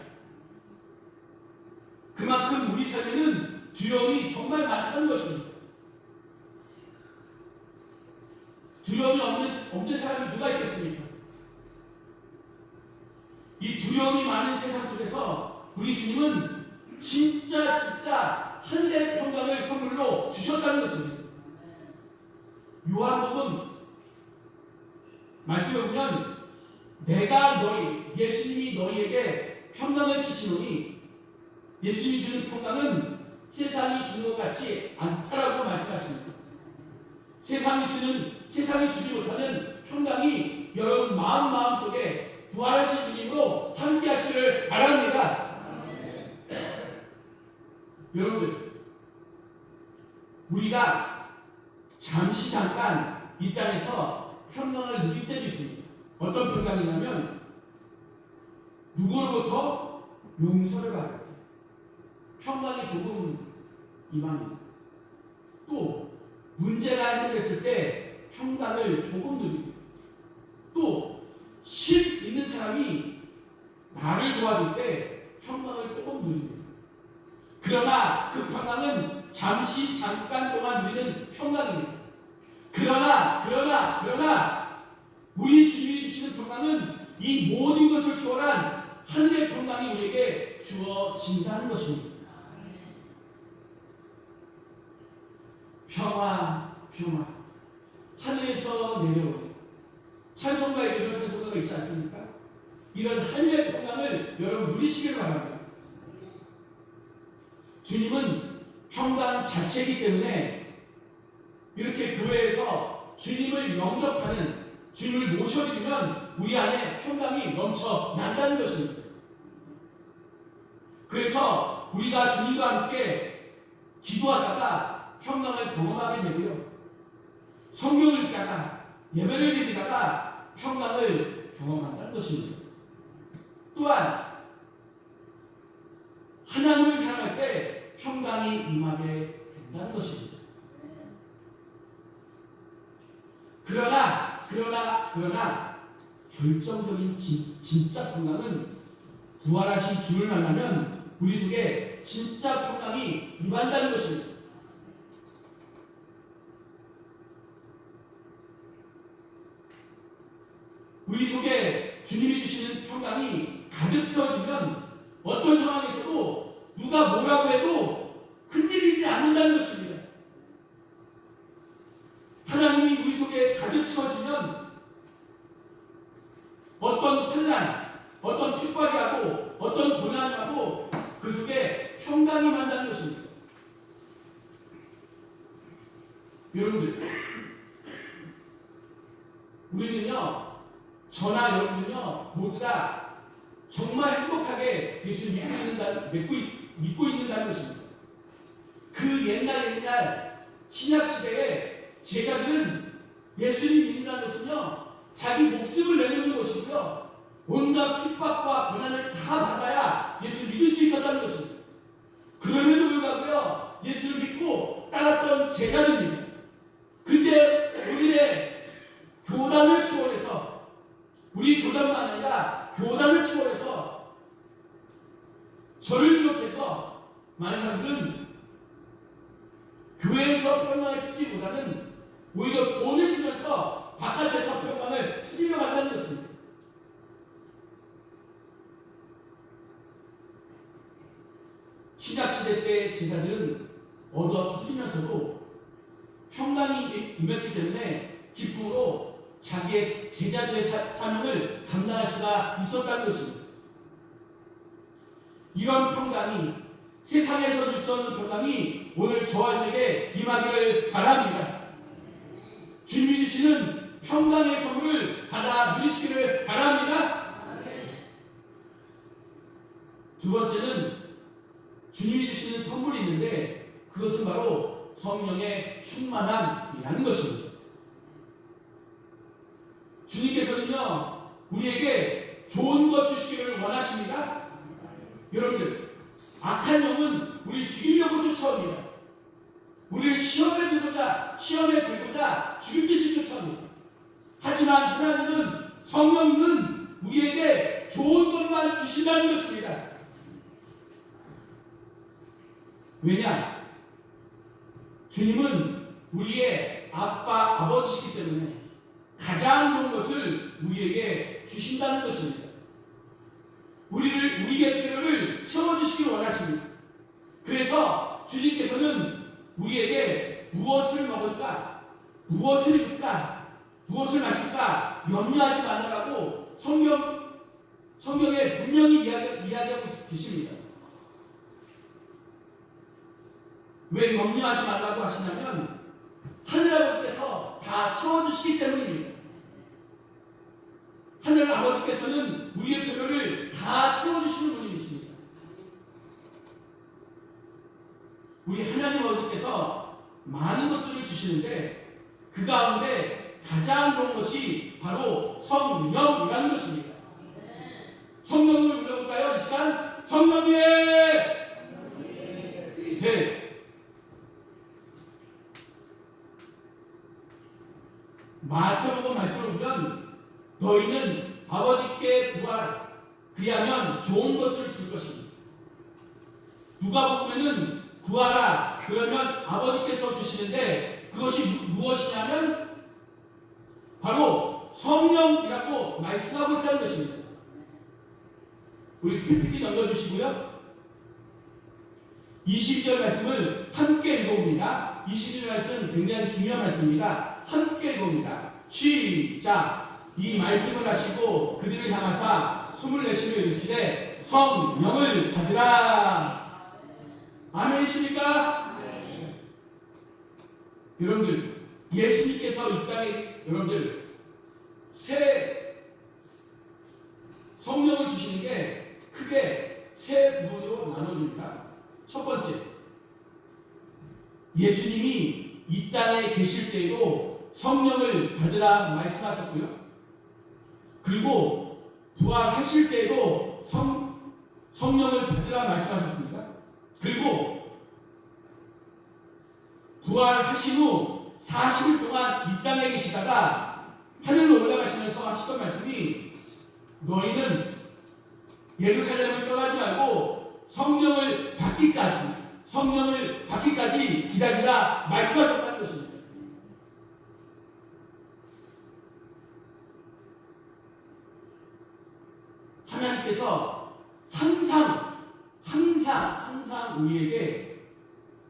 그만큼 우리 삶에는 두려움이 정말 많다는 것입니다. 두려움이 없는 사람이 누가 있겠습니까? 이 두려움이 많은 세상 속에서 우리 주님은 진짜 하늘의 평강을 선물로 주셨다는 것입니다. 요한복음 말씀을 보면 예수님이 너희에게 평강을 주시노니 예수님이 주는 평강은 세상이 주는 것 같지 않다라고 말씀하십니다. 세상이 주지 못하는 평강이 여러분 마음속에 부활하신 주님으로 함께 하시기를 바랍니다. 여러분들 우리가 잠시 잠깐 이 땅에서 평강을 누릴 때도 있습니다. 어떤 평강이냐면 누구로부터 용서를 받을 때 평강이 조금 임합니다. 또 문제가 해결됐을 때 평강을 조금 누립니다. 또 실 있는 사람이 나를 도와줄 때 평강을 조금 누립니다. 그러나 그 평강은 잠시 잠깐 동안 누리는 평강입니다. 그러나 우리 주님이 주시는 평강은 이 모든 것을 초월한 하늘의 평강이 우리에게 주어진다는 것입니다. 평화 하늘에서 내려오는 찬송가에 이런 찬송가가 있지 않습니까? 이런 하늘의 평강을 여러분 누리시길 바랍니다. 주님은 평강 자체이기 때문에 이렇게 교회에서 주님을 영접하는, 주님을 모셔드리면 우리 안에 평강이 넘쳐난다는 것입니다. 그래서 우리가 주님과 함께 기도하다가 평강을 경험하게 되고요, 성경을 읽다가 예배를 드리다가 평강을 경험한다는 것입니다. 또한 하나님을 사랑할 때 평강이 임하게 된다는 것입니다. 그러나 결정적인 진짜 평강은 부활하신 주를 만나면 우리 속에 진짜 평강이 임한다는 것입니다. 우리 속에 주님이 주시는 평강이 가득 채워지면 어떤 상황에서도 누가 뭐라고 해도 흔들리지 않는다는 것입니다. 하나님이 우리 속에 가득 채워지면 어떤 환난, 어떤 핍박이 하고 어떤 고난이 하고 그 속에 평강이 만다는 것입니다. 여러분들, 우리는요, 저나 여러분은요, 모두 다 정말 행복하게 예수를 믿고 있는다는 것입니다. 그 옛날 신약 시대에 제자들은 예수님 믿는다는 것은요, 자기 목숨을 내놓는 것이고요, 온갖 핍박과 고난을 다 받아야 예수를 믿을 수 있었다는 것입니다. 그럼에도 불구하고요, 예수를 믿고 따랐던 제자들입니다. 근데 우리의 교단을 초월해서, 우리 교단만 아니라 교단을 초월해서 저를 비롯해서 많은 사람들은 교회에서 평강을 찾기보다는 오히려 돈을 쓰면서 바깥에서 평강을 찾으려고 한다는 것입니다. 신약시대 때 제자들은 얻어 터지면서도 평강이 임했기 때문에 기쁨으로 자기의 제자들의 사명을 감당할 수가 있었다는 것입니다. 이런 평강이, 세상에서 줄 수 없는 평강이 오늘 저와 여러분에게 임하기를 바랍니다. 주님이 주시는 평강의 선물을 받아 누리시기를 바랍니다. 두 번째는 주님이 주시는 선물이 있는데 그것은 바로 성령의 충만함이라는 것입니다. 주님께서는요, 우리에게 좋은 것 주시기를 원하십니다. 여러분들, 악한 영은 우리 죽이려고 쫓아옵니다. 우리를 시험에 들고자 죽일 듯이 쫓아옵니다. 하지만 하나님은, 성령은 우리에게 좋은 것만 주신다는 것입니다. 왜냐? 주님은 우리의 아버지시기 때문에 가장 좋은 것을 우리에게 주신다는 것입니다. 우리의 필요를 채워주시길 원하십니다. 그래서 주님께서는 우리에게 무엇을 먹을까, 무엇을 입을까, 무엇을 마실까 염려하지 말라고 성경에 분명히 이야기하고 계십니다. 왜 염려하지 말라고 하시냐면 하늘아버지께서 다 채워주시기 때문입니다. 하늘아버지께서는 우리의 필요를 다 채워주시는 분이십니다. 우리 하나님 아버지께서 많은 것들을 주시는데 그 가운데 가장 좋은 것이 바로 성령이라는 것입니다. 성령을 불러볼까요? 이 시간 성령님! 네. 마태복음 말씀을 보면 너희는 아버지께 구하라. 그리하면 좋은 것을 줄 것입니다. 누가복음에는 구하라. 그러면 아버지께서 주시는데 그것이 무엇이냐면 바로 성령이라고 말씀하고 있다는 것입니다. 우리 PPT 넘겨주시고요. 22절 말씀을 함께 읽어봅니다. 22절 말씀은 굉장히 중요한 말씀입니다. 함께 읽어봅니다. 시작! 이 말씀을 하시고 그들을 향하사 숨을 내쉬며 이르시되 성령을 받으라. 아멘이십니까? 여러분들, 예수님께서 이 땅에 여러분들 새 성령을 주시는 게 크게 세 부분으로 나눠집니다. 첫 번째, 예수님이 이 땅에 계실 때에도 성령을 받으라 말씀하셨고요. 그리고 부활하실 때에도 성령을 받으라 말씀하셨습니다. 그리고 부활하신 후 40일 동안 이 땅에 계시다가 하늘로 올라가시면서 하시던 말씀이 너희는 예루살렘을 떠나지 말고 성령을 받기까지 기다리라 말씀하셨다는 것입니다. 하나님께서 항상 우리에게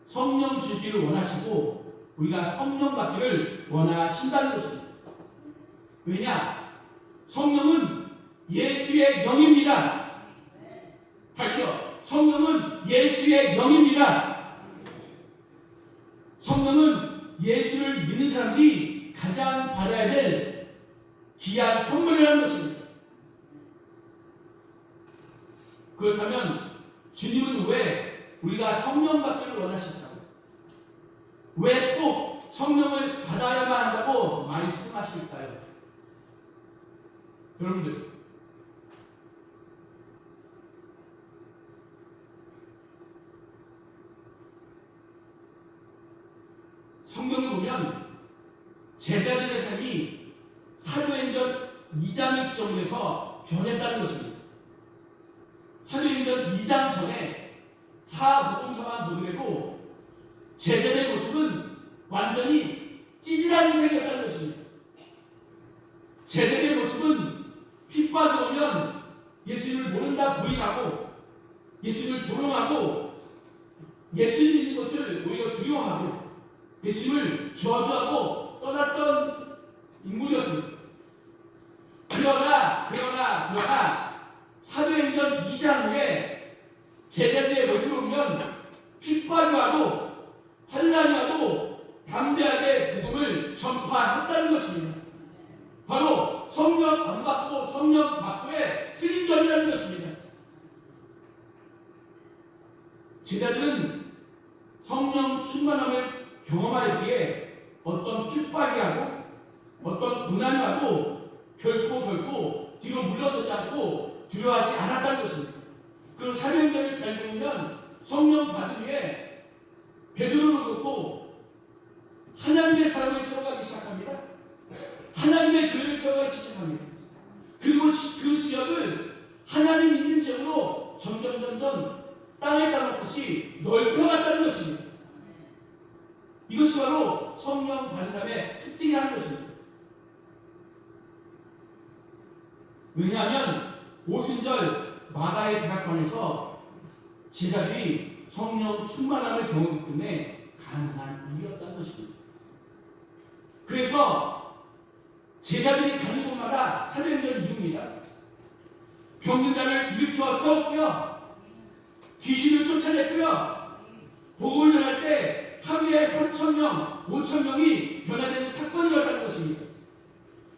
성령 주기를 원하시고 우리가 성령 받기를 원하신다는 것입니다. 왜냐? 성령은 예수의 영입니다. 다시요. 성령은 예수의 영입니다. 성령은 예수를 믿는 사람들이 가장 받아야 될 귀한 선물이라는 것입니다. 그렇다면 주님은 왜 우리가 성령 받기를 원하실까요? 왜 꼭 성령을 받아야만 한다고 말씀하실까요? 여러분들, 성경을 보면 제자들의 삶이 사도행전 2장의 시점에서 변했다는 것입니다. 사도행전 2장 전에 사복음서만 보더라도 제자들의 모습은 완전히 찌질한 인생이었다는 것입니다. 제자들의 모습은 핍박이 오면 예수님을 모른다 부인하고 예수님을 조롱하고 예수님 믿는 것을 오히려 두려워하고 예수님을 저주하고 떠났던 인물이었습니다. 그러나 사도행전 2장 후에 제자들의 모습을 보면 핍박이 와도 환난이 와도 담대하게 복음을 전파했다는 것입니다. 바로 성령 안 받고 성령 받고의 틀린 점이라는 것입니다. 제자들은 성령 충만함을 경험할 때에 어떤 핍박이 하고 어떤 고난이 와도 결코 뒤로 물러서지 않고 두려워하지 않았다는 것입니다. 그리고 사도행전을 잘 보면 성령 받은 후에 베드로를 놓고 하나님의 사람을 세워가기 시작합니다. 하나님의 교회를 세워가기 시작합니다. 그리고 그 지역을 하나님 있는 지역으로 점점 땅을 따먹듯이 넓혀갔다는 것입니다. 이것이 바로 성령 받은 사람의 특징이라는 것입니다. 왜냐하면 오순절 마가의 대학관에서 제자들이 성령 충만함을 경험했기 때문에 가능한 일이었다는 것입니다. 그래서 제자들이 가는 곳마다 사도행전 이후입니다. 병든 자를 일으켜 세웠고요. 귀신을 쫓아냈고요. 복음을 전할 때 하루에 3,000명, 5,000명이 변화되는 사건이 일어나는 것입니다.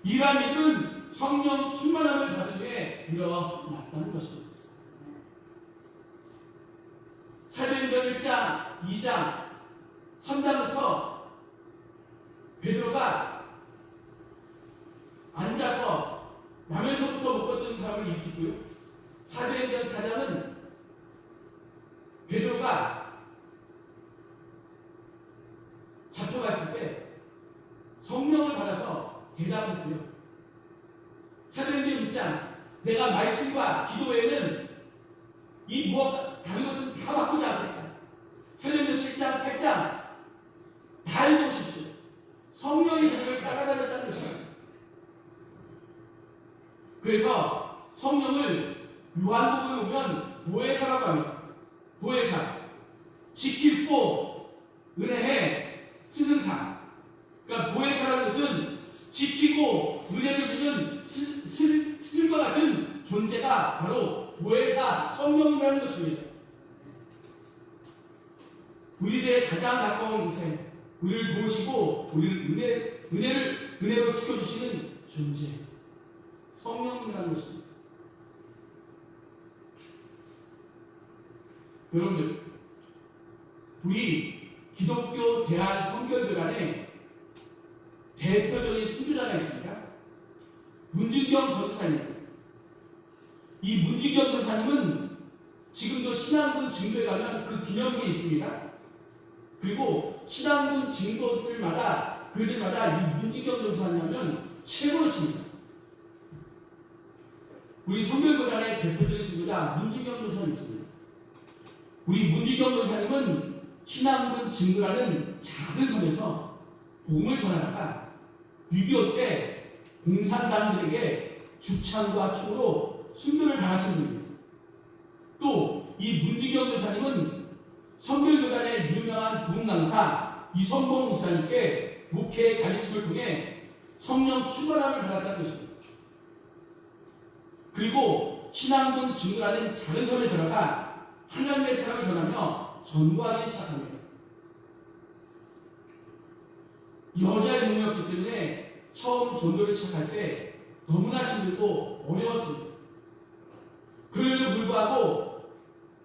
이러한 일은 성령 충만함을 받은 후에 일어났다는 것입니다. 사도행전 1장, 2장, 3장부터 베드로가 앉아서 나면서부터 묶었던 사람을 일으키고요. 사도행전 4장은 베드로가 잡혀갔을 때 성령을 받아서 대답했고요. 사도행전 6장 내가 말씀과 기도 외에는 이 무엇 다른 것은 다 바꾸지 않겠다. 사도행전 7장 8장 다 읽어보십시오. 성령의 법을 따라다녔다는 것입니다. 그래서 성령을 요한복음에 보면 보혜사라고 합니다. 보혜사, 지킬 보, 은혜해, 스승사. 그러니까 보혜사라는 것은 지키고 은혜를 주는 스승과 같은 존재가 바로 보혜사, 성령이라는 것입니다. 우리들의 가장 가까운 곳에 우리를 도우시고 우리를 은혜로 지켜주시는 존재, 성령이라는 것입니다. 여러분들, 우리 기독교 대한 성결교단에 대표적인 순교자가 있습니다. 문진경 전도사님. 이 문진경 전도사님은 지금도 신앙군 증거에 가면 그 기념물이 있습니다. 그리고 신앙군 증거들마다 그들마다 이 문진경 전도사님은 최고로 칩니다. 우리 성결교단의 대표적인 순교자 문진경 전도사님 있습니다. 우리 문진경 전도사님은 신앙군 증거라는 작은 섬에서 복음을 전하다가 6.25 때 공산당들에게 주창과 총으로 순교를 당하신 분입니다. 또 이 문진경 전도사님은 성결교단의 유명한 부흥 강사 이성봉 목사님께 목회 가르침을 통해 성령 충만함을 받았다는 것입니다. 그리고 신앙군 증거라는 작은 섬에 들어가 하나님의 사랑을 전하며 전도하기 시작합니다. 여자의 몸이었기 때문에 처음 전도를 시작할 때 너무나 힘들고 어려웠습니다. 그럼에도 불구하고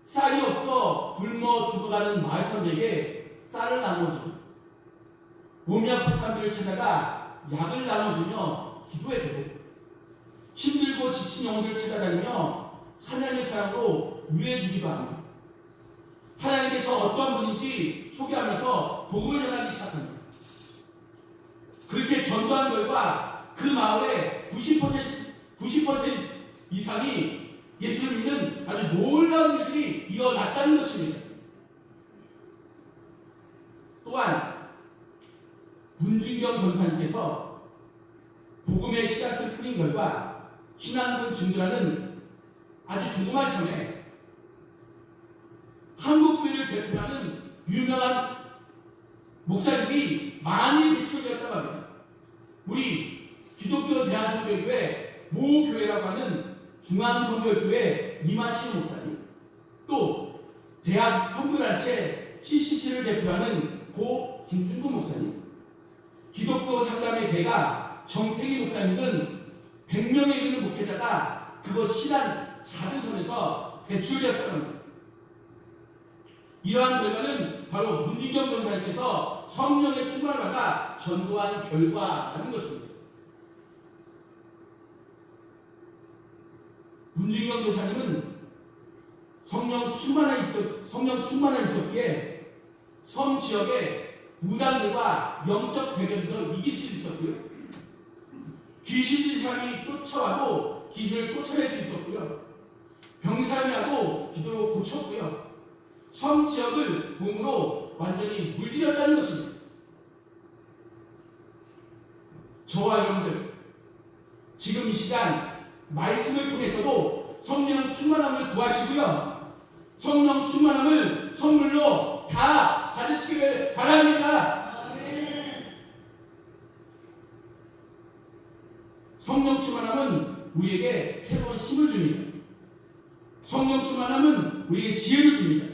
쌀이 없어 굶어 죽어가는 마을 사람들에게 쌀을 나눠주고 몸이 아픈 사람들을 찾아가 약을 나눠주며 기도해주고 힘들고 지친 영혼들을 찾아다니며 하나님의 사랑으로 위해주기도 합니다. 하나님께서 어떠한 분인지 소개하면서 복음을 전하기 시작합니다. 그렇게 전도한 결과 그 마을의 90% 이상이 예수를 믿는 아주 놀라운 일들이 일어났다는 것입니다. 또한 문진경 전사님께서 복음의 씨앗을 뿌린 결과 신앙군 증거라는 아주 조그만 섬에 한국교회를 대표하는 유명한 목사님이 많이 배출되었다고 합니다. 우리 기독교 대한성결교회 모교회라고 하는 중앙성결교회 이만신 목사님, 또 대학 선교단체 CCC를 대표하는 고 김준구 목사님, 기독교 상담의 대가 정태기 목사님은 100명에 이르는 목회자가 그것 신한 작은 섬에서 배출되었다고 합니다. 이러한 결과는 바로 문진경 전사님께서 성령의 충만을 받아 전도한 결과라는 것입니다. 문진경 전사님은 성령 충만함이 있었기에 섬 지역의 무당들과 영적 대결에서 이길 수 있었고요. 귀신들 사람이 쫓아와도 귀신을 쫓아낼 수 있었고요. 병사람이 하고 기도로 고쳤고요. 섬 지역을 봄으로 완전히 물들였다는 것입니다. 저와 여러분들, 지금 이 시간 말씀을 통해서도 성령 충만함을 구하시고요. 성령 충만함을 선물로 다 받으시기를 바랍니다. 성령 충만함은 우리에게 새로운 힘을 줍니다. 성령 충만함은 우리에게 지혜를 줍니다.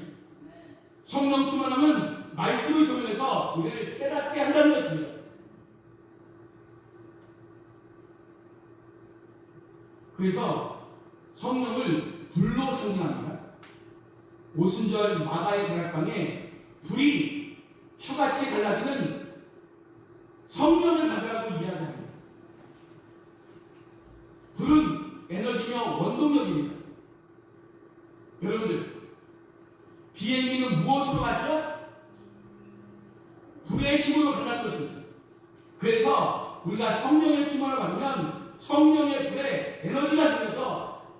성령 충만함은 말씀을 적용해서 우리를 깨닫게 한다는 것입니다. 그래서 성령을 불로 상징합니다. 오순절 마가의 다락방에 불이 혀같이 갈라지는 성령을 받으라고 이야기합니다. 불은 에너지며 원동력입니다. 여러분들, 비행기는 무엇으로 가죠? 불의 힘으로 간다는 것입니다. 그래서 우리가 성령의 충만을 받으면 성령의 불에 에너지가 생겨서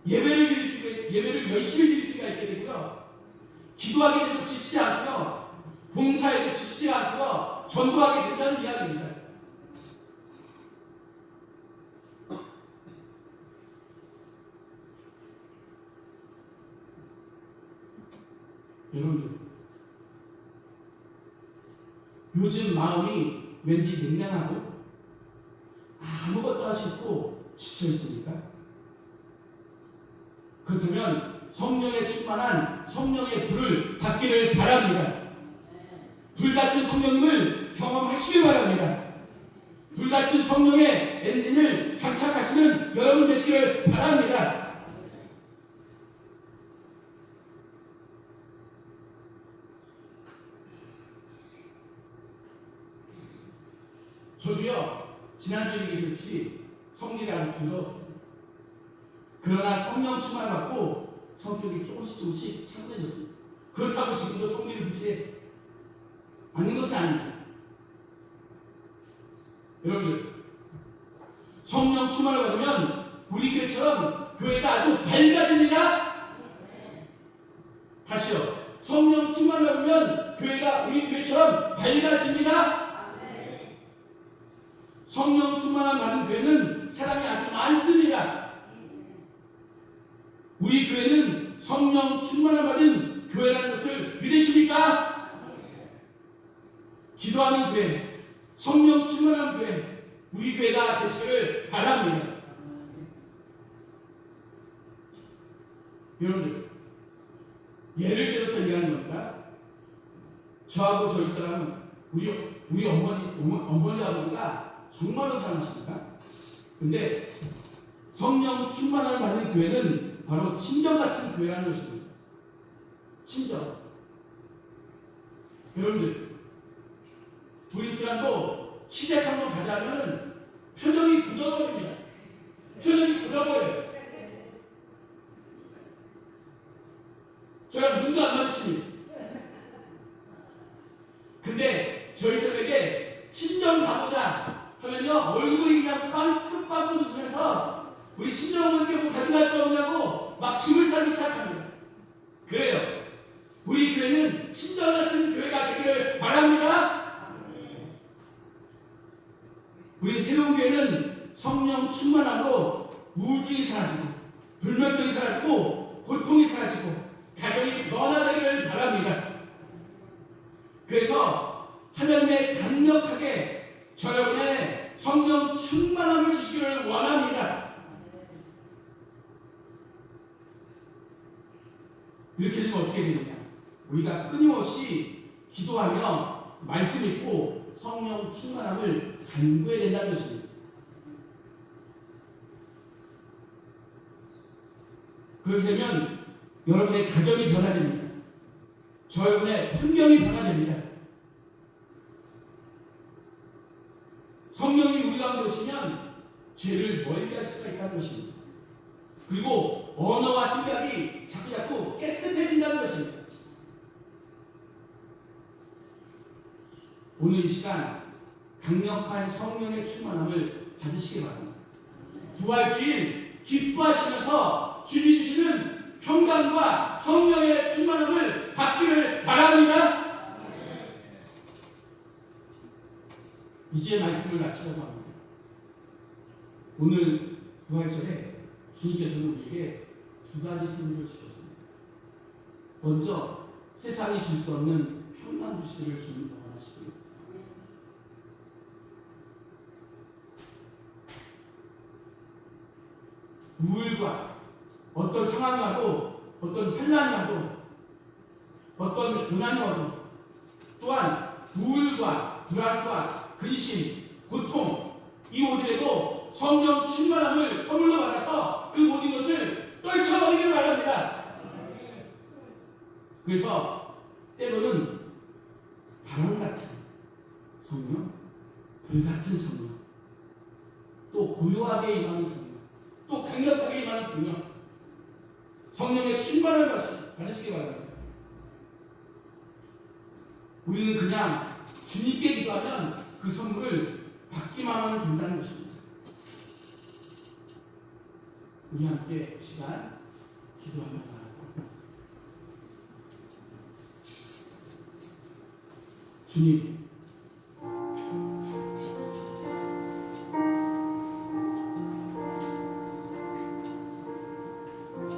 예배를 열심히 드릴 수가 있게 되고요. 기도하게 되고 지치지 않고요. 봉사에도 지치지 않고요. 전도하게 된다는 이야기입니다. 여러분들, 요즘 마음이 왠지 냉랭하고 아무것도 하기 싫고 지쳐 있습니까? 그렇다면 성령에 충만한 성령의 불을 받기를 바랍니다. 불같은 성령님을 경험하시길 바랍니다. 불같은 성령의 엔진을 장착하시는 여러분 되시길 바랍니다. 저도요, 지난주에 얘기했듯이 성리라고 들었습니다. 그러나 성령 충만을 받고 성격이 조금씩 차분해졌습니다. 그렇다고 지금도 성리를 부리지 않는 것이 아닙니다. 여러분들, 성령 충만을 받으면 우리 교회처럼 교회가 아주 밝아집니다. 다시요. 성령 충만을 받으면 교회가 우리 교회처럼 밝아집니다. 성령 충만을 받은 교회는 사람이 아주 많습니다. 우리 교회는 성령 충만을 받은 교회라는 것을 믿으십니까? 기도하는 교회, 성령 충만한 교회, 우리 교회가 되시기를 바랍니다. 여러분들, 예를 들어서 얘기하는 겁니다. 저하고 저희 사람은 우리 어머니 아버지가 정말로 사랑하십니다. 근데 성령 충만을 받은 교회는 바로 친정 같은 교회라는 것입니다. 친정. 여러분들, 우리 사람도 시댁 한번 가자면은 표정이 굳어버립니다. 표정이 굳어버려요. 저랑 눈도 안 마주칩니다. 근데 저희 사람에게 친정 가보자 하면요, 얼굴이 그냥 빵긋빵긋 웃으면서 우리 친정어머니께 뭐 가져갈 거 없냐고 막 짐을 싸기 시작합니다. 그래요. 우리 교회는 친정 같은 교회가 되기를 바랍니다. 우리 새로운 교회는 성령 충만함으로 우울증이 사라지고 불면증이 사라지고 고통이 사라지고 가정이 변화되기를 바랍니다. 그래서 하나님의 강력하게 여러분의 성령 충만함을 주시기를 원합니다. 이렇게 되면 어떻게 되느냐? 우리가 끊임없이 기도하며 말씀 읽고 성령 충만함을 간구해야 된다는 것입니다. 그렇게 되면 여러분의 가정이 변화됩니다. 여러분의 환경이 변화됩니다. 성령이 우리 가운데 오시면 죄를 멀리할 수가 있다는 것입니다. 그리고 언어와 생각이 자꾸 깨끗해진다는 것입니다. 오늘 이 시간 강력한 성령의 충만함을 받으시기 바랍니다. 부활주일 기뻐하시면서 주님 주시는 평강과 성령의 충만함을 받기를 바랍니다. 이제 말씀을 마치려고 합니다. 오늘 부활절에 주님께서는 우리에게 두 가지 선물을 주셨습니다. 먼저 세상이 줄 수 없는 평강 주시기를 주님 원하시고요. 우울과 어떤 상황이 와도 어떤 환난이 와도 어떤 고난이 와도 또한 우울과 불안과 근심, 고통 이 오더라도 성령 충만함을 선물로 받아서 그 모든 것을 떨쳐버리길 바랍니다. 그래서 때로는 바람 같은 성령, 불같은 성령, 또 고요하게 임하는 성령, 또 강력하게 임하는 성령, 성령의 충만을 받으시기 바랍니다. 우리는 그냥 주님께 기도하면 그 선물을 받기만 하면 된다는 것입니다. 우리 함께 시간 기도하며 나아갑니다. 주님,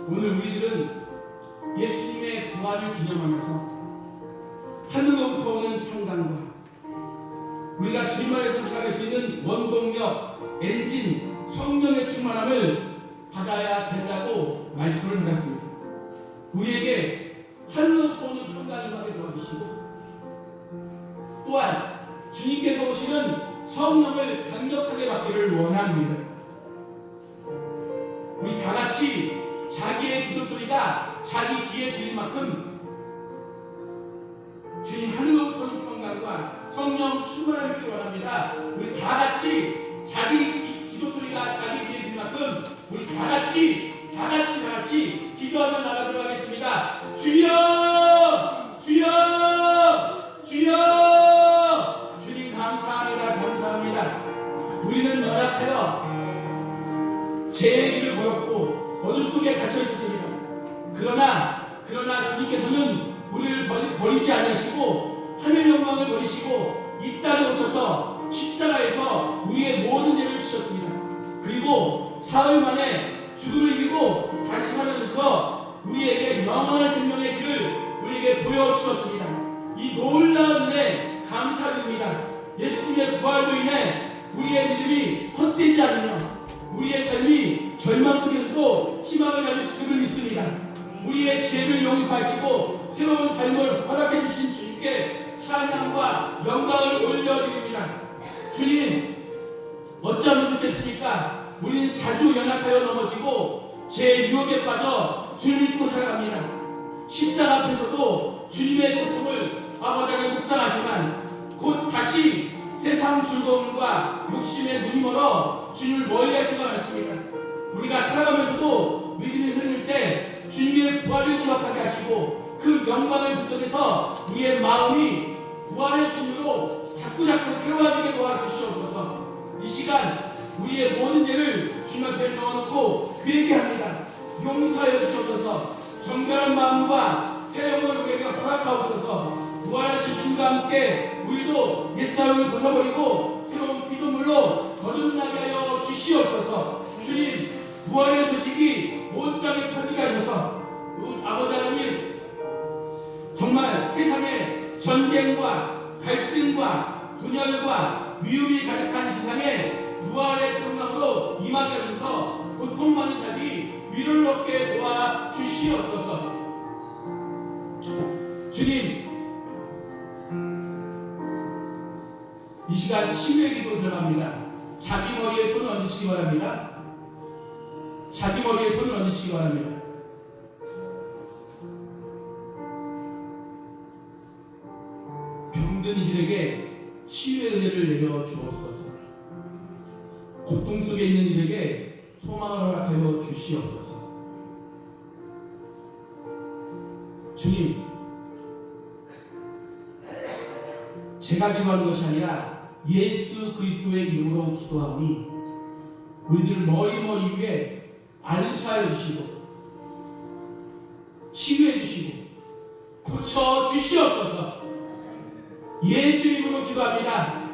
오늘 우리들은 예수님의 부활을 기념하면서 하늘로부터 오는 평강과 우리가 주님 안에서 살아갈 수 있는 원동력, 엔진, 성령의 충만함을 받아야 된다고 말씀을 드렸습니다. 우리에게 하늘로부터 오는 평강을 받게 도와주시고 또한 주님께서 오시는 성령을 강력하게 받기를 원합니다. 우리 다 같이 자기의 기도 소리가 자기 귀에 들릴 만큼 주님 하늘로부터 오는 평강과 성령 충만을 받기를 원합니다. 우리 다 같이 자기 기도 소리가 자기 귀에 들릴 만큼 우리 다 같이 기도하며 나가도록 하겠습니다. 주여, 주여, 주여. 주님 감사합니다. 우리는 연약하여 죄의 길을 걸었고 어둠 속에 갇혀 있었습니다. 그러나 주님께서는 우리를 버리지 않으시고 하늘 영광을 버리시고 이 땅에 오셔서 십자가에서 우리의 모든 죄를 지셨습니다. 그리고 사흘 만에 죽음을 이기고 다시 살아나셔서 우리에게 영원한 생명의 길을 우리에게 보여주셨습니다. 이 놀라운 은혜 감사드립니다. 예수님의 부활로 인해 우리의 믿음이 헛되지 않으며 우리의 삶이 절망 속에서도 희망을 가질 수를 믿습니다. 우리의 죄를 용서하시고 새로운 삶을 허락해 주신 주님께 찬양과 영광을 올려드립니다. 주님, 어찌하면 좋겠습니까? 우리는 자주 연약하여 넘어지고 죄의 유혹에 빠져 주를 믿고 살아갑니다. 십자가 앞에서도 주님의 고통을 아버지 안에 묵상하지만 곧 다시 세상 즐거움과 욕심에 눈이 멀어 주님을 멀리할 때가 많습니다. 우리가 살아가면서도 믿음이 흐를 때 주님의 부활을 기억하게 하시고 그 영광의 구석에서 우리의 마음이 부활의 주님으로 자꾸 새로워지게 도와주시옵소서. 이 시간 우리의 모든 죄를 주님 앞에 넣어놓고 그에게 합니다. 용서하여 주시옵소서. 정결한 마음과 새 영을 우리에게 허락하옵소서. 부활하신 주님과 함께 우리도 옛사람을 벗어버리고 새로운 피조물로 거듭나게 하여 주시옵소서. 주님, 부활의 소식이 온 땅에 퍼지게 하셔서 아버지 하나님, 정말 세상에 전쟁과 갈등과 분열과 미움이 가득한 세상에 부활의 평강으로 임하게 하셔서 고통받는 자들이 위로를 얻게 도와주시옵소서. 주님, 이 시간 치유의 기도 들어갑니다. 자기 머리에 손을 얹으시기 바랍니다. 자기 머리에 손을 얹으시기 바랍니다. 병든 이들에게 치유의 은혜를 내려 주옵소서. 고통 속에 있는 이들에게 소망을 허락하여 주시옵소서. 주님, 제가 기도하는 것이 아니라 예수 그리스도의 이름으로 기도하오니 우리들 머리 위에 안수하여 주시고 치유해 주시고 고쳐 주시옵소서. 예수 이름으로 기도합니다.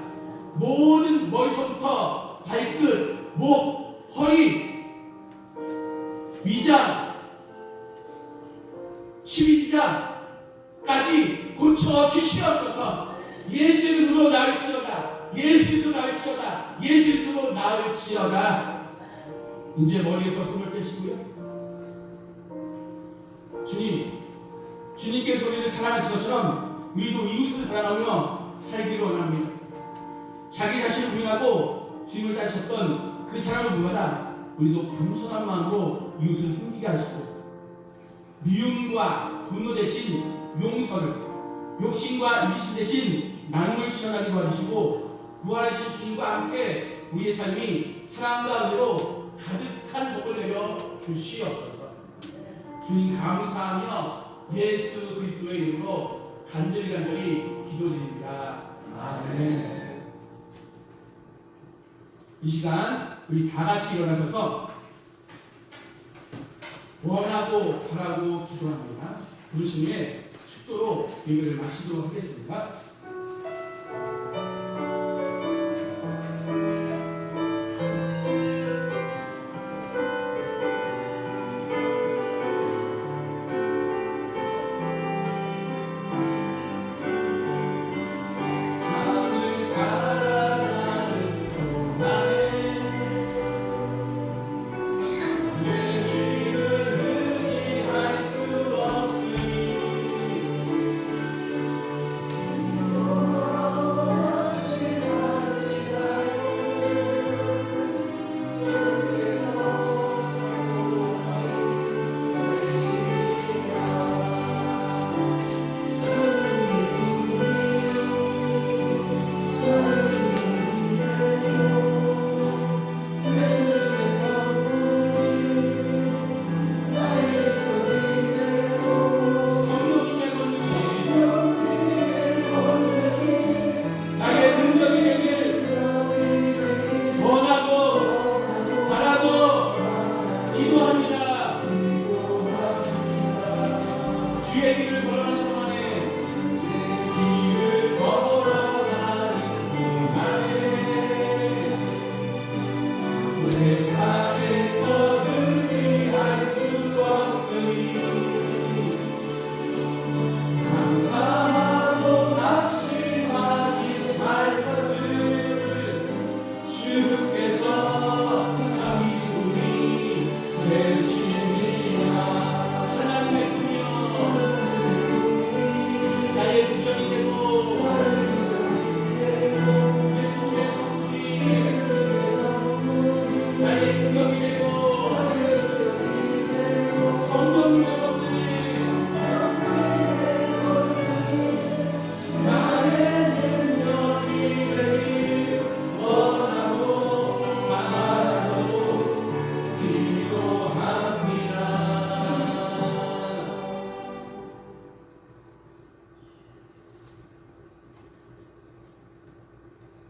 모든 머리서부터 발끝, 목, 허리, 위장, 12지장까지 고쳐 주시옵소서. 예수 이름으로 나을지어다. 예수 이름으로 나을지어다. 예수 이름으로 나을지어다. 이제 머리에서 손을 떼시고요. 주님께서 우리를 사랑하신 것처럼 우리도 이웃을 사랑하며 살기를 원합니다. 자기 자신을 부인하고 주님을 따르셨던 그 사랑을 본받아 우리도 겸손한 마음으로 이웃을 섬기게 하시고 미움과 분노 대신 용서를, 욕심과 이기심 대신 나눔을 실천하게 도와주시고 부활하신 주님과 함께 우리의 삶이 사랑과 은혜로 가득한 복을 내려 주시옵소서. 주님 감사하며 예수 그리스도의 이름으로 간절히 기도드립니다. 아멘. 이 시간 우리 다 같이 일어나셔서 원하고 바라고 기도합니다. 부르심에 축도로 예배를 마치도록 하겠습니다.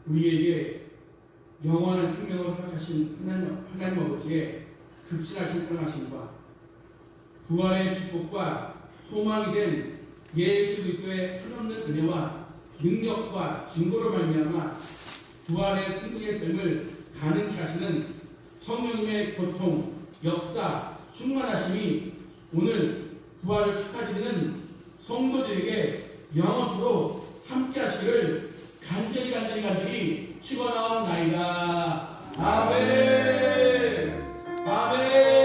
우리에게 영원한 생명을 허락하신 하나님 아버지의 극진하신 사랑하심과 부활의 축복과 소망이 된 예수 그리스도의 한없는 은혜와 능력과 증거로 말미암아 부활의 승리의 삶을 가능케 하시는 성령님의 고통, 역사, 충만하심이 오늘 부활을 축하드리는 성도들에게 영원토록 함께 하시기를 간절히 축원하옵나이다. 아멘. 아멘.